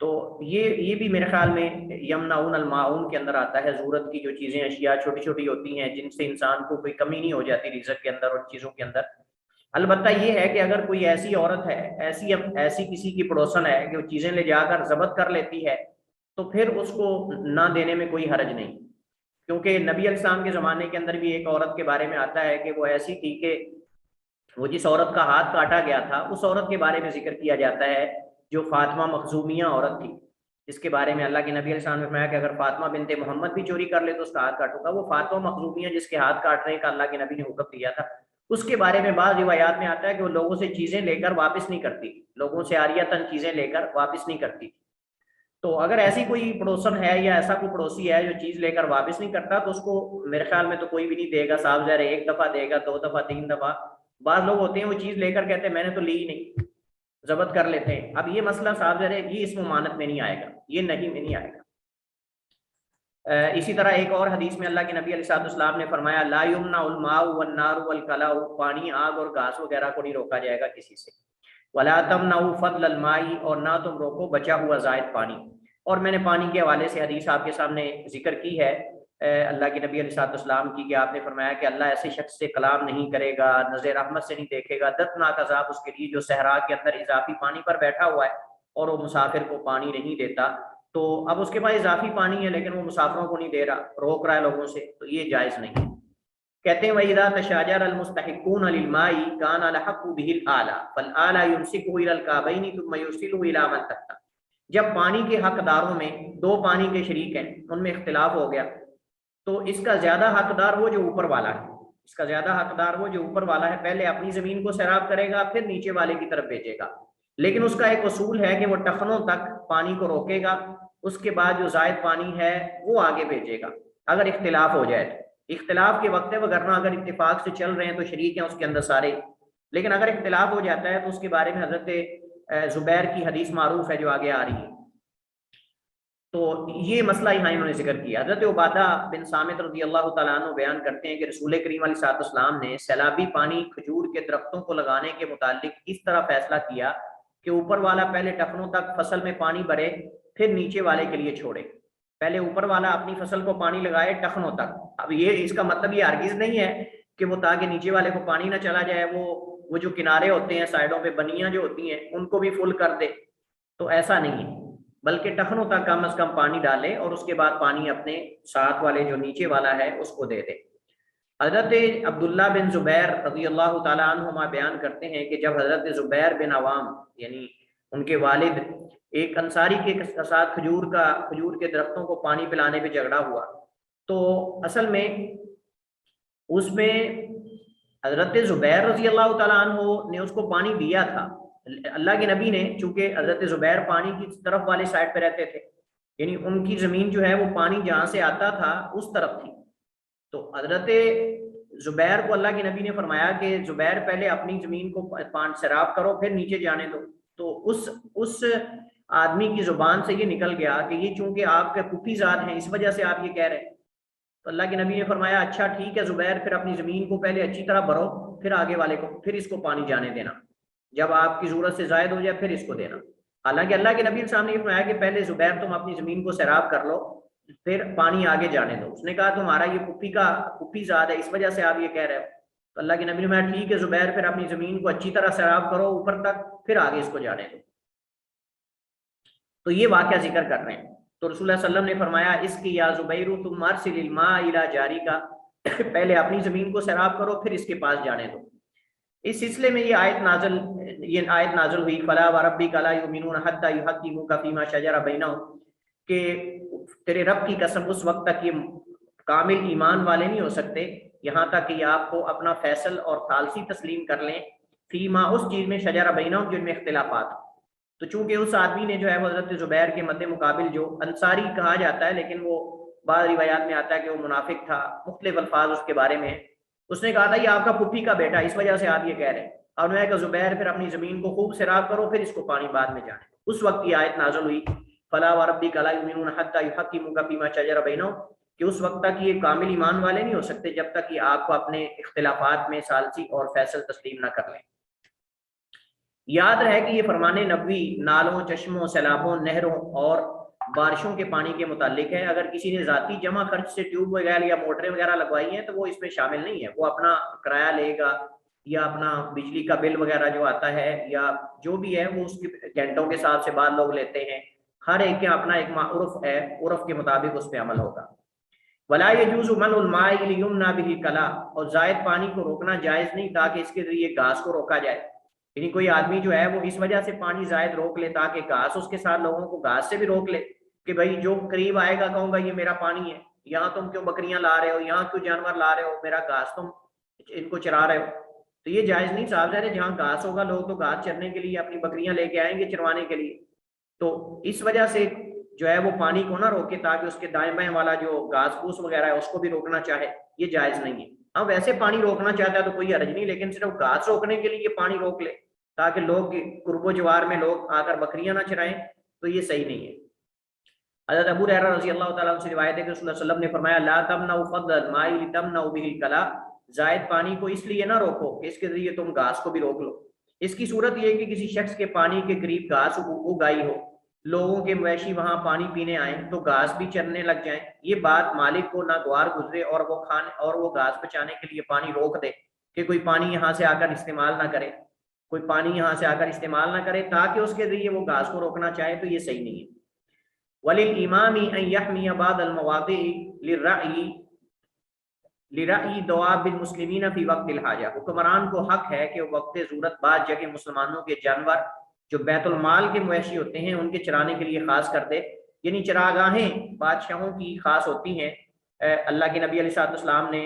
A: تو یہ بھی میرے خیال میں یمنعون الماعون کے اندر آتا ہے، ضرورت کی جو چیزیں اشیاء چھوٹی چھوٹی ہوتی ہیں جن سے انسان کو کوئی کمی نہیں ہو جاتی رزق کے اندر اور چیزوں کے اندر۔ البتہ یہ ہے کہ اگر کوئی ایسی عورت ہے، ایسی کسی کی پڑوسن ہے کہ وہ چیزیں لے جا کر ضبط کر لیتی ہے تو پھر اس کو نہ دینے میں کوئی حرج نہیں، کیونکہ نبی علیہ السلام کے زمانے کے اندر بھی ایک عورت کے بارے میں آتا ہے کہ وہ ایسی تھی کہ وہ جس عورت کا ہاتھ کاٹا گیا تھا اس عورت کے بارے میں ذکر کیا جاتا ہے جو فاطمہ مخزومیہ عورت تھی، جس کے بارے میں اللہ کے نبی علیہ السلام نے فرمایا کہ اگر فاطمہ بنت محمد بھی چوری کر لے تو اس کا ہاتھ کاٹوں گا۔ وہ فاطمہ مخزومیہ جس کے ہاتھ کاٹنے کا اللہ کے نبی نے حکم دیا تھا، اس کے بارے میں بعض روایات میں آتا ہے کہ وہ لوگوں سے چیزیں لے کر واپس نہیں کرتی، لوگوں سے عاریتاً چیزیں لے کر واپس نہیں کرتی۔ تو اگر ایسی کوئی پڑوسن ہے یا ایسا کوئی پڑوسی ہے جو چیز لے کر واپس نہیں کرتا تو اس کو میرے خیال میں تو کوئی بھی نہیں دے گا، صاف ظاہر ہے ایک دفعہ دے گا، 2 دفعہ، 3 دفعہ۔ بعض لوگ ہوتے ہیں وہ چیز لے کر کہتے ہیں میں نے تو لی ہی نہیں، ضبط کر لیتے ہیں۔ اب یہ مسئلہ صاف ظاہر ہے یہ اس ممانت میں نہیں آئے گا، یہ نہیں میں نہیں آئے گا۔ اسی طرح ایک اور حدیث میں اللہ کے نبی علیہ السلام نے فرمایا لا یمنع الماء والنار والکلاء، پانی، آگ اور گھاس وغیرہ کو نہیں روکا جائے گا کسی سے۔ ولا تمنعوا فضل الماء، اور نہ تم روکو بچا ہوا زائد پانی۔ اور میں نے پانی کے حوالے سے حدیث آپ کے سامنے ذکر کی ہے اللہ کے نبی علیہ السلام کی، کہ آپ نے فرمایا کہ اللہ ایسے شخص سے کلام نہیں کرے گا، نظر رحمت سے نہیں دیکھے گا، دردناک عذاب اس کے لیے جو صحرا کے اندر اضافی پانی پر بیٹھا ہوا ہے اور وہ مسافر کو پانی نہیں دیتا۔ تو اب اس کے پاس اضافی پانی ہے لیکن وہ مسافروں کو نہیں دے رہا، روک رہا ہے لوگوں سے، تو یہ جائز نہیں ہے۔ کہتے ہیں وَإِذَا تَشَاجَرَ الْمُسْتَحِقُّونَ لِلْمَاءِ كَانَ الْحَقُّ بِهِ الْأَعْلَى فَالْأَعْلَى يُمْسِكُهُ إِلَى الْكَعْبَيْنِ ثُمَّ يُرْسِلُهُ إِلَى مَنْ تَحْتَهُ۔ جب پانی کے حقداروں میں دو پانی کے شریک ہیں، ان میں اختلاف ہو گیا، تو اس کا زیادہ حقدار وہ جو اوپر والا ہے، اس کا زیادہ حقدار وہ جو اوپر والا ہے پہلے اپنی زمین کو سیراب کرے گا، پھر نیچے والے کی طرف بھیجے گا۔ لیکن اس کا ایک اصول ہے کہ وہ ٹخنوں تک پانی کو روکے گا، اس کے بعد جو زائد پانی ہے وہ آگے بھیجے گا اگر اختلاف ہو جائے تو۔ اختلاف کے وقت ہے، وگرنہ اگر اتفاق سے چل رہے ہیں تو شریک ہیں اس کے اندر سارے، لیکن اگر اختلاف ہو جاتا ہے تو اس کے بارے میں حضرت زبیر کی حدیث معروف ہے جو آگے آ رہی ہے۔ تو یہ مسئلہ یہاں انہوں نے ذکر کیا۔ حضرت عبادہ بن صامت رضی اللہ تعالیٰ عنہ بیان کرتے ہیں کہ رسول کریم علیہ السلام نے سیلابی پانی کھجور کے درختوں کو لگانے کے متعلق اس طرح فیصلہ کیا کہ اوپر والا پہلے ٹخنوں تک فصل میں پانی بھرے، پھر نیچے والے کے لیے چھوڑے۔ پہلے اوپر والا اپنی فصل کو پانی لگائے ٹخنوں تک۔ اب یہ اس کا مطلب یہ ہرگز نہیں ہے کہ وہ تاکہ نیچے والے کو پانی نہ چلا جائے وہ جو کنارے ہوتے ہیں سائڈوں پہ بنیاں جو ہوتی ہیں ان کو بھی فل کر دے، تو ایسا نہیں ہے، بلکہ ٹخنوں تک کم از کم پانی ڈالے اور اس کے بعد پانی اپنے ساتھ والے جو نیچے والا ہے اس کو دے دے۔ حضرت عبداللہ بن زبیر رضی اللہ تعالیٰ عنہما بیان کرتے ہیں کہ جب حضرت زبیر بن عوام یعنی ان کے والد ایک انصاری کے ساتھ کھجور کے درختوں کو پانی پلانے پہ جھگڑا ہوا، تو اصل میں اس میں حضرت زبیر رضی اللہ تعالیٰ عنہ نے اس کو پانی دیا تھا۔ اللہ کے نبی نے، چونکہ حضرت زبیر پانی کی طرف والے سائڈ پہ رہتے تھے، یعنی ان کی زمین جو ہے وہ پانی جہاں سے آتا تھا اس طرف تھی، تو حضرت زبیر کو اللہ کے نبی نے فرمایا کہ زبیر پہلے اپنی زمین کو سیراب کرو پھر نیچے جانے دو۔ تو اس آدمی کی زبان سے یہ نکل گیا کہ یہ چونکہ آپ کے پھوپھی زاد ہیں اس وجہ سے آپ یہ کہہ رہے ہیں۔ تو اللہ کے نبی نے فرمایا اچھا ٹھیک ہے زبیر، پھر اپنی زمین کو پہلے اچھی طرح بھرو، پھر آگے والے کو، پھر اس کو پانی جانے دینا، جب آپ کی ضرورت سے زائد ہو جائے پھر اس کو دینا۔ حالانکہ اللہ کے نبی صاحب نے یہ فرمایا کہ پہلے زبیر تم اپنی زمین کو سیراب کر لو پھر پانی آگے جانے دو۔ اس نے کہا تمہارا یہ پھوپھی زاد ہے اس وجہ سے آپ یہ کہہ رہے ہو۔ تو اللہ کے نبی نے فرمایا ٹھیک ہے زبیر، پھر اپنی زمین کو اچھی طرح سیراب کرو اوپر تک، پھر آگے اس کو جانے دو۔ تو یہ واقعہ ذکر کر رہے ہیں۔ تو رسول اللہ صلی اللہ علیہ وسلم نے فرمایا اس کی یا زبیر تم ارسل الماء الی جاری کا، پہلے اپنی زمین کو سیراب کرو پھر اس کے پاس جانے دو۔ اس سلسلے میں یہ آیت نازل ہوئی فلا وربک لا یؤمنون حتی یحکموک فیما شجر بینہم، کہ تیرے رب کی قسم اس وقت تک یہ کامل ایمان والے نہیں ہو سکتے یہاں تک کہ آپ کو اپنا فیصل اور ثالثی تسلیم کر لیں فیما اس چیز میں شجر بینہم جن میں اختلافات۔ تو چونکہ اس آدمی نے جو ہے حضرت زبیر کے مد مقابل جو انصاری کہا جاتا ہے لیکن وہ بعض روایات میں آتا ہے کہ وہ منافق تھا، مختلف الفاظ اس کے بارے میں، اس نے کہا تھا یہ آپ کا پھوپھی کا بیٹا اس وجہ سے آپ یہ کہہ رہے ہیں، اور میں کہ زبیر پھر اپنی زمین کو خوب سیراب کرو پھر اس کو پانی بعد میں جانے۔ اس وقت کی آیت نازل ہوئی فلا وربک لا یؤمنون حتی یحکموک فیما شجر بینہم، کہ اس وقت تک یہ کامل ایمان والے نہیں ہو سکتے جب تک کہ آپ کو اپنے اختلافات میں ثالثی اور فیصل تسلیم نہ کر لیں۔ یاد رہے کہ یہ فرمان نبوی نالوں، چشموں، سیلابوں، نہروں اور بارشوں کے پانی کے متعلق ہے۔ اگر کسی نے ذاتی جمع خرچ سے ٹیوب وغیرہ یا موٹریں وغیرہ لگوائی ہیں تو وہ اس میں شامل نہیں ہے، وہ اپنا کرایہ لے گا یا اپنا بجلی کا بل وغیرہ جو آتا ہے یا جو بھی ہے وہ اس کے گھنٹوں کے حساب سے بعض لوگ لیتے ہیں، ہر ایک کا اپنا ایک عرف ہے، عرف کے مطابق اس پہ عمل ہوگا۔ ولا يجوز منع الماء ليمنع به الكلى، اور زائد پانی کو روکنا جائز نہیں تاکہ اس کے ذریعے گھاس کو روکا جائے. یعنی کوئی آدمی جو ہے وہ اس وجہ سے پانی زائد روک لے تاکہ گھاس اس کے ساتھ لوگوں کو گھاس سے بھی روک لے کہ بھائی جو قریب آئے گا کہوں گا یہ میرا پانی ہے، یہاں تم کیوں بکریاں لا رہے ہو، یہاں کیوں جانور لا رہے ہو، میرا گھاس تم ان کو چرا رہے ہو. تو یہ جائز نہیں صاحب ظاہر ہے، جہاں گھاس ہوگا لوگ تو گھاس چرنے کے لیے اپنی بکریاں لے کے آئیں گے چروانے کے لیے. تو اس وجہ سے جو ہے وہ پانی کو نہ روکے تاکہ اس کے دائیں بائیں والا جو گھاس پھوس وغیرہ ہے اس کو بھی روکنا چاہے، یہ جائز نہیں ہے. ہاں ویسے پانی روکنا چاہتا ہے تو کوئی حرج نہیں، لیکن صرف گھاس روکنے کے لیے یہ پانی روک لے تاکہ لوگ قرب و جوار میں لوگ آ کر بکریاں نہ چرائیں، تو یہ صحیح نہیں ہے. حضرت ابو ہریرہ رضی اللہ تعالیٰ عنہ سے روایت ہے کہ رسول اللہ صلی اللہ علیہ وسلم نے فرمایا لا تمنعوا فضل الماء لتمنعوا به الكلى، زائد پانی کو اس لیے نہ روکو کہ اس کے ذریعے تم گھاس کو بھی روک لو. اس کی صورت یہ ہے کہ کسی شخص کے پانی کے قریب گھاس اگائی ہو، لوگوں کے مویشی وہاں پانی پینے آئیں تو گھاس بھی چرنے لگ جائیں، یہ بات مالک کو ناگوار گزرے اور وہ گھاس بچانے کے لیے پانی روک دے کہ کوئی پانی یہاں سے آ کر استعمال نہ کرے، کوئی پانی یہاں سے آ کر استعمال نہ کرے تاکہ اس کے ذریعے وہ گھاس کو روکنا چاہے، تو یہ صحیح نہیں ہے. وللامام ان يحمي بعض المواضع لرعی دواب المسلمین فی وقت الحاجہ، حکمران کو حق ہے کہ وہ وقت ضرورت بعض جگہ مسلمانوں کے جانور جو بیت المال کے مویشی ہوتے ہیں ان کے چرانے کے لیے خاص کر دے. یعنی چراگاہیں بادشاہوں کی خاص ہوتی ہیں. اللہ کے نبی علیہ السلام نے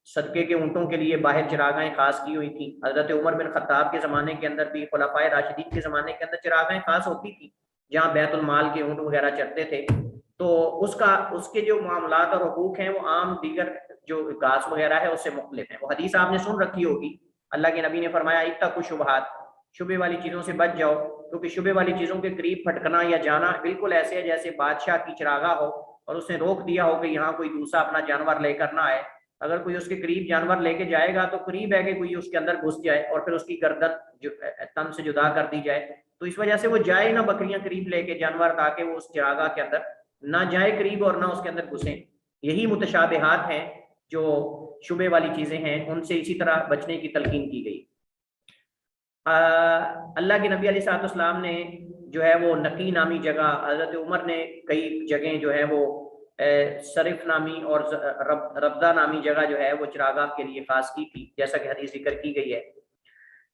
A: صدقے کے اونٹوں کے لیے باہر چراگاہیں خاص کی ہوئی تھیں. حضرت عمر بن خطاب کے زمانے کے اندر بھی، خلفائے راشدین کے زمانے کے اندر چراگاہیں خاص ہوتی تھیں جہاں بیت المال کے اونٹ وغیرہ چرتے تھے. تو اس کے جو معاملات اور حقوق ہیں وہ عام دیگر جو گھاس وغیرہ ہے اس سے مختلف ہیں. وہ حدیث آپ نے سن رکھی ہوگی، اللہ کے نبی نے فرمایا اتقوا الشبہات، شبے والی چیزوں سے بچ جاؤ، کیونکہ شبے والی چیزوں کے قریب پھٹکنا یا جانا بالکل ایسے ہے جیسے بادشاہ کی چراگاہ ہو اور اس نے روک دیا ہو کہ یہاں کوئی دوسرا اپنا جانور لے کر نہ آئے. اگر کوئی اس کے قریب جانور لے کے جائے گا تو قریب ہے کہ کوئی اس کے اندر گھس جائے اور پھر اس کی گردن تن سے جدا کر دی جائے. تو اس وجہ سے وہ جائے نہ بکریاں قریب لے کے جانور تاکہ وہ اس چراگاہ کے اندر نہ جائے قریب اور نہ اس کے اندر گھسیں. یہی متشابہات ہیں جو شبے والی چیزیں ہیں، ان سے اسی طرح بچنے کی تلقین کی گئی. اللہ کے نبی علیہ الصلوۃ والسلام نے جو ہے وہ نقی نامی جگہ، حضرت عمر نے کئی جگہیں جو ہے وہ صرف نامی اور ربدہ نامی جگہ جو ہے وہ چراگاہ کے لیے خاص کی تھی، جیسا کہ حدیث ذکر کی گئی ہے.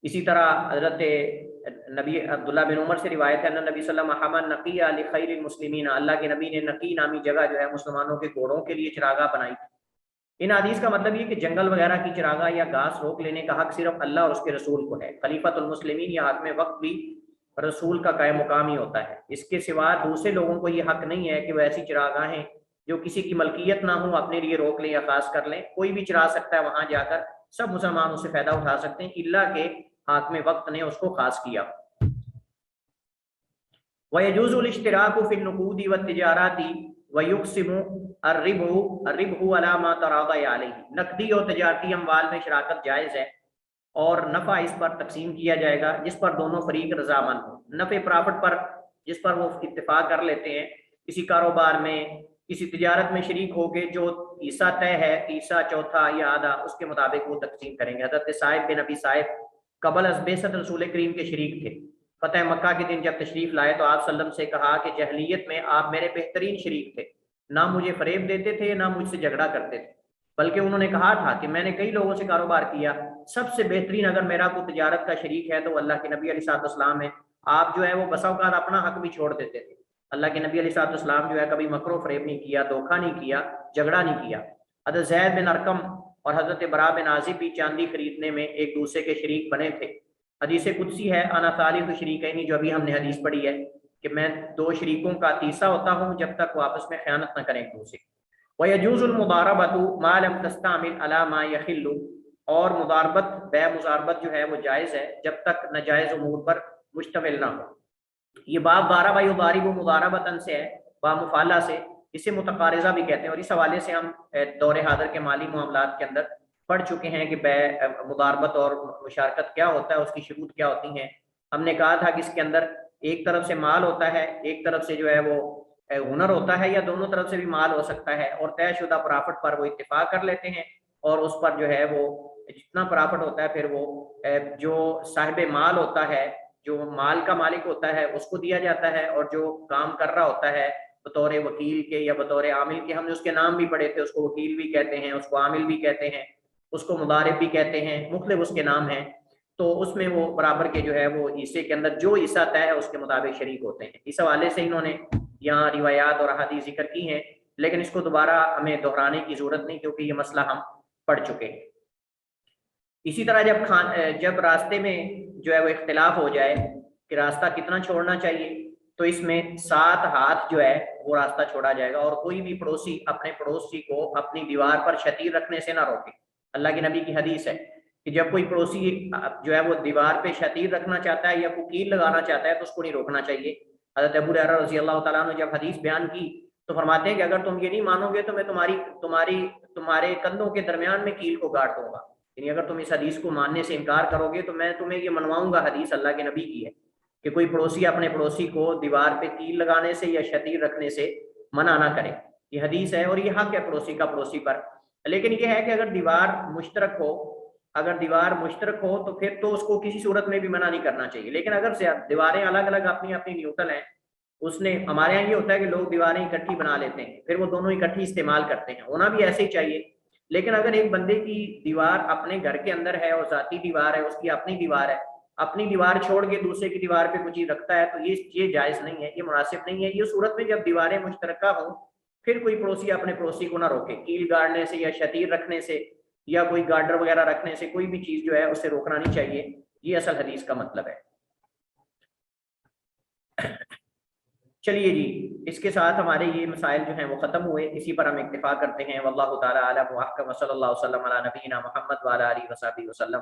A: اسی طرح حضرت نبی عبداللہ بن عمر سے روایت ہے نبی صلی اللہ علیہ وسلم نقی لخیر المسلمین، اللہ کے نبی نے نقی نامی جگہ جو ہے مسلمانوں کے گھوڑوں کے لیے چراگاہ بنائی تھی. ان حدیث کا مطلب یہ کہ جنگل وغیرہ کی چراگاہ یا گھاس روک لینے کا حق صرف اللہ اور اس کے رسول کو ہے. خلیفۃ المسلمین یا حاکم وقت بھی رسول کا قائم مقام ہی ہوتا ہے، اس کے سوا دوسرے لوگوں کو یہ حق نہیں ہے کہ وہ ایسی چراگاہیں جو کسی کی ملکیت نہ ہوں اپنے لیے روک لیں یا خاص کر لیں. کوئی بھی چرا سکتا ہے وہاں جا کر، سب مسلمان اس سے فائدہ اٹھا سکتے ہیں، الا کہ حاکم وقت نے اس کو خاص کیا. وَيَجُوزُ الاشتراك في النقود والتجارات وَيُقْسِمُ الرِّبْحُ عَلَى مَا تَرَاضَيَ عَلَيْهِ، نقدی اور تجارتی اموال میں شراکت جائز ہے اور نفع اس پر تقسیم کیا جائے گا جس پر دونوں فریق رضامند ہوں. نفع پرافٹ پر جس پر وہ اتفاق کر لیتے ہیں، کسی کاروبار میں کسی تجارت میں شریک ہو کے جو حصہ طے ہے، حصہ چوتھا یا آدھا، اس کے مطابق وہ تقسیم کریں گے. حضرت صاحب بن ابی صاحب قبل از بعثت رسول کریم کے شریک تھے. فتح مکہ کے دن جب تشریف لائے تو آپ صلی اللہ علیہ وسلم سے کہا کہ جاہلیت میں آپ میرے بہترین شریک تھے، نہ مجھے فریب دیتے تھے نہ مجھ سے جھگڑا کرتے تھے، بلکہ انہوں نے کہا تھا کہ میں نے کئی لوگوں سے کاروبار کیا، سب سے بہترین اگر میرا کوئی تجارت کا شریک ہے تو اللہ کے نبی علیہ الصلوۃ والسلام ہے. آپ جو ہے وہ بسا اوقات اپنا حق بھی چھوڑ دیتے تھے. اللہ کے نبی علیہ الصلوۃ والسلام جو ہے کبھی مکر و فریب نہیں کیا، دھوکہ نہیں کیا، جھگڑا نہیں کیا. حضرت زید بن ارقم اور حضرت برا بن عازب بھی چاندی خریدنے میں ایک دوسرے کے شریک بنے تھے. حدیث قدسی ہے انا ثالث شریکین، جو ابھی ہم نے حدیث پڑھی ہے کہ میں دو شریکوں کا تیسرا ہوتا ہوں جب تک وہ آپس میں خیانت نہ کریں ایک دوسرے. وَيَجُوزُ الْمُضَارَبَةُ مَا لَمْ تَسْتَعْمِلْ عَلَى مَا يَحِلُّ، اور مضاربت بے مضاربت جو ہے وہ جائز ہے جب تک ناجائز امور پر مشتمل نہ ہو. یہ باب ضارب یضارب مضاربۃ سے ہے، باب مفالہ سے، اسے متقارضہ بھی کہتے ہیں، اور اس حوالے سے ہم دور حاضر کے مالی معاملات کے اندر پڑھ چکے ہیں کہ بے مضاربت اور مشارکت کیا ہوتا ہے، اس کی شروط کیا ہوتی ہیں. ہم نے کہا تھا کہ اس کے اندر ایک طرف سے مال ہوتا ہے، ایک طرف سے جو ہے وہ ہنر ہوتا ہے، یا دونوں طرف سے بھی مال ہو سکتا ہے، اور طے شدہ پرافٹ پر وہ اتفاق کر لیتے ہیں اور اس پر جو ہے وہ جتنا پرافٹ ہوتا ہے پھر وہ جو صاحب مال ہوتا ہے، جو مال کا مالک ہوتا ہے، اس کو دیا جاتا ہے، اور جو کام کر رہا ہوتا ہے بطور وکیل کے یا بطور عامل کے، ہم نے اس کے نام بھی پڑھے تھے، اس کو وکیل بھی کہتے ہیں، اس کو عامل بھی کہتے ہیں، اس کو مضارب بھی کہتے ہیں، مختلف اس کے نام ہیں، تو اس میں وہ برابر کے جو ہے وہ حصے کے اندر جو حصہ طے ہے اس کے مطابق شریک ہوتے ہیں۔ اس حوالے سے انہوں نے یہاں روایات اور احادیث ذکر کی ہیں، لیکن اس کو دوبارہ ہمیں دہرانے کی ضرورت نہیں، کیونکہ یہ مسئلہ ہم پڑھ چکے ہیں۔ اسی طرح جب راستے میں جو ہے وہ اختلاف ہو جائے کہ راستہ کتنا چھوڑنا چاہیے، تو اس میں 7 ہاتھ جو ہے وہ راستہ چھوڑا جائے گا، اور کوئی بھی پڑوسی اپنے پڑوسی کو اپنی دیوار پر شتیر رکھنے سے نہ روکے۔ اللہ کے نبی کی حدیث ہے کہ جب کوئی پڑوسی جو ہے وہ دیوار پہ شتیر رکھنا چاہتا ہے یا کوکیل لگانا چاہتا ہے تو اس کو نہیں روکنا چاہیے۔ حضرت ابو ہریرہ رضی اللہ تعالیٰ عنہ جب حدیث بیان کی تو فرماتے ہیں کہ اگر تم یہ نہیں مانو گے تو میں تمہارے کندھوں کے درمیان میں کیل کو گاڑ دوں گا، یعنی اگر تم اس حدیث کو ماننے سے انکار کرو گے تو میں تمہیں یہ منواؤں گا۔ حدیث اللہ کے نبی کی ہے کہ کوئی پڑوسی اپنے پڑوسی کو دیوار پہ کیل لگانے سے یا شتیر رکھنے سے منع نہ کرے، یہ حدیث ہے، اور یہ حق ہے پڑوسی کا پڑوسی پر۔ لیکن یہ ہے کہ اگر دیوار مشترک ہو تو پھر تو اس کو کسی صورت میں بھی منع نہیں کرنا چاہیے۔ لیکن اگر دیواریں الگ الگ اپنی اپنی نیوٹرل ہیں، ہمارے یہاں یہ ہوتا ہے کہ لوگ دیواریں اکٹھی بنا لیتے ہیں، پھر وہ دونوں اکٹھی استعمال کرتے ہیں، ہونا بھی ایسے ہی چاہیے۔ لیکن اگر ایک بندے کی دیوار اپنے گھر کے اندر ہے اور ذاتی دیوار ہے، اس کی اپنی دیوار ہے، اپنی دیوار چھوڑ کے دوسرے کی دیوار پہ کچھ چیز رکھتا ہے تو یہ جائز نہیں ہے، یہ مناسب نہیں ہے۔ یہ صورت میں جب دیواریں مشترکہ ہوں پھر کوئی پڑوسی اپنے پڑوسی کو نہ روکے، کیل گاڑنے سے یا شتیر رکھنے سے یا کوئی گارڈر وغیرہ رکھنے سے، کوئی بھی چیز جو ہے اسے روکنا نہیں چاہیے، یہ اصل حدیث کا مطلب ہے۔ چلیے جی، اس کے ساتھ ہمارے یہ مسائل جو ہیں وہ ختم ہوئے، اسی پر ہم اکتفا کرتے ہیں۔ واللہ تعالی اعلم واحکم، صلی اللہ وسلم علی نبینا محمد وعلی آلہ وصحبہ وسلم۔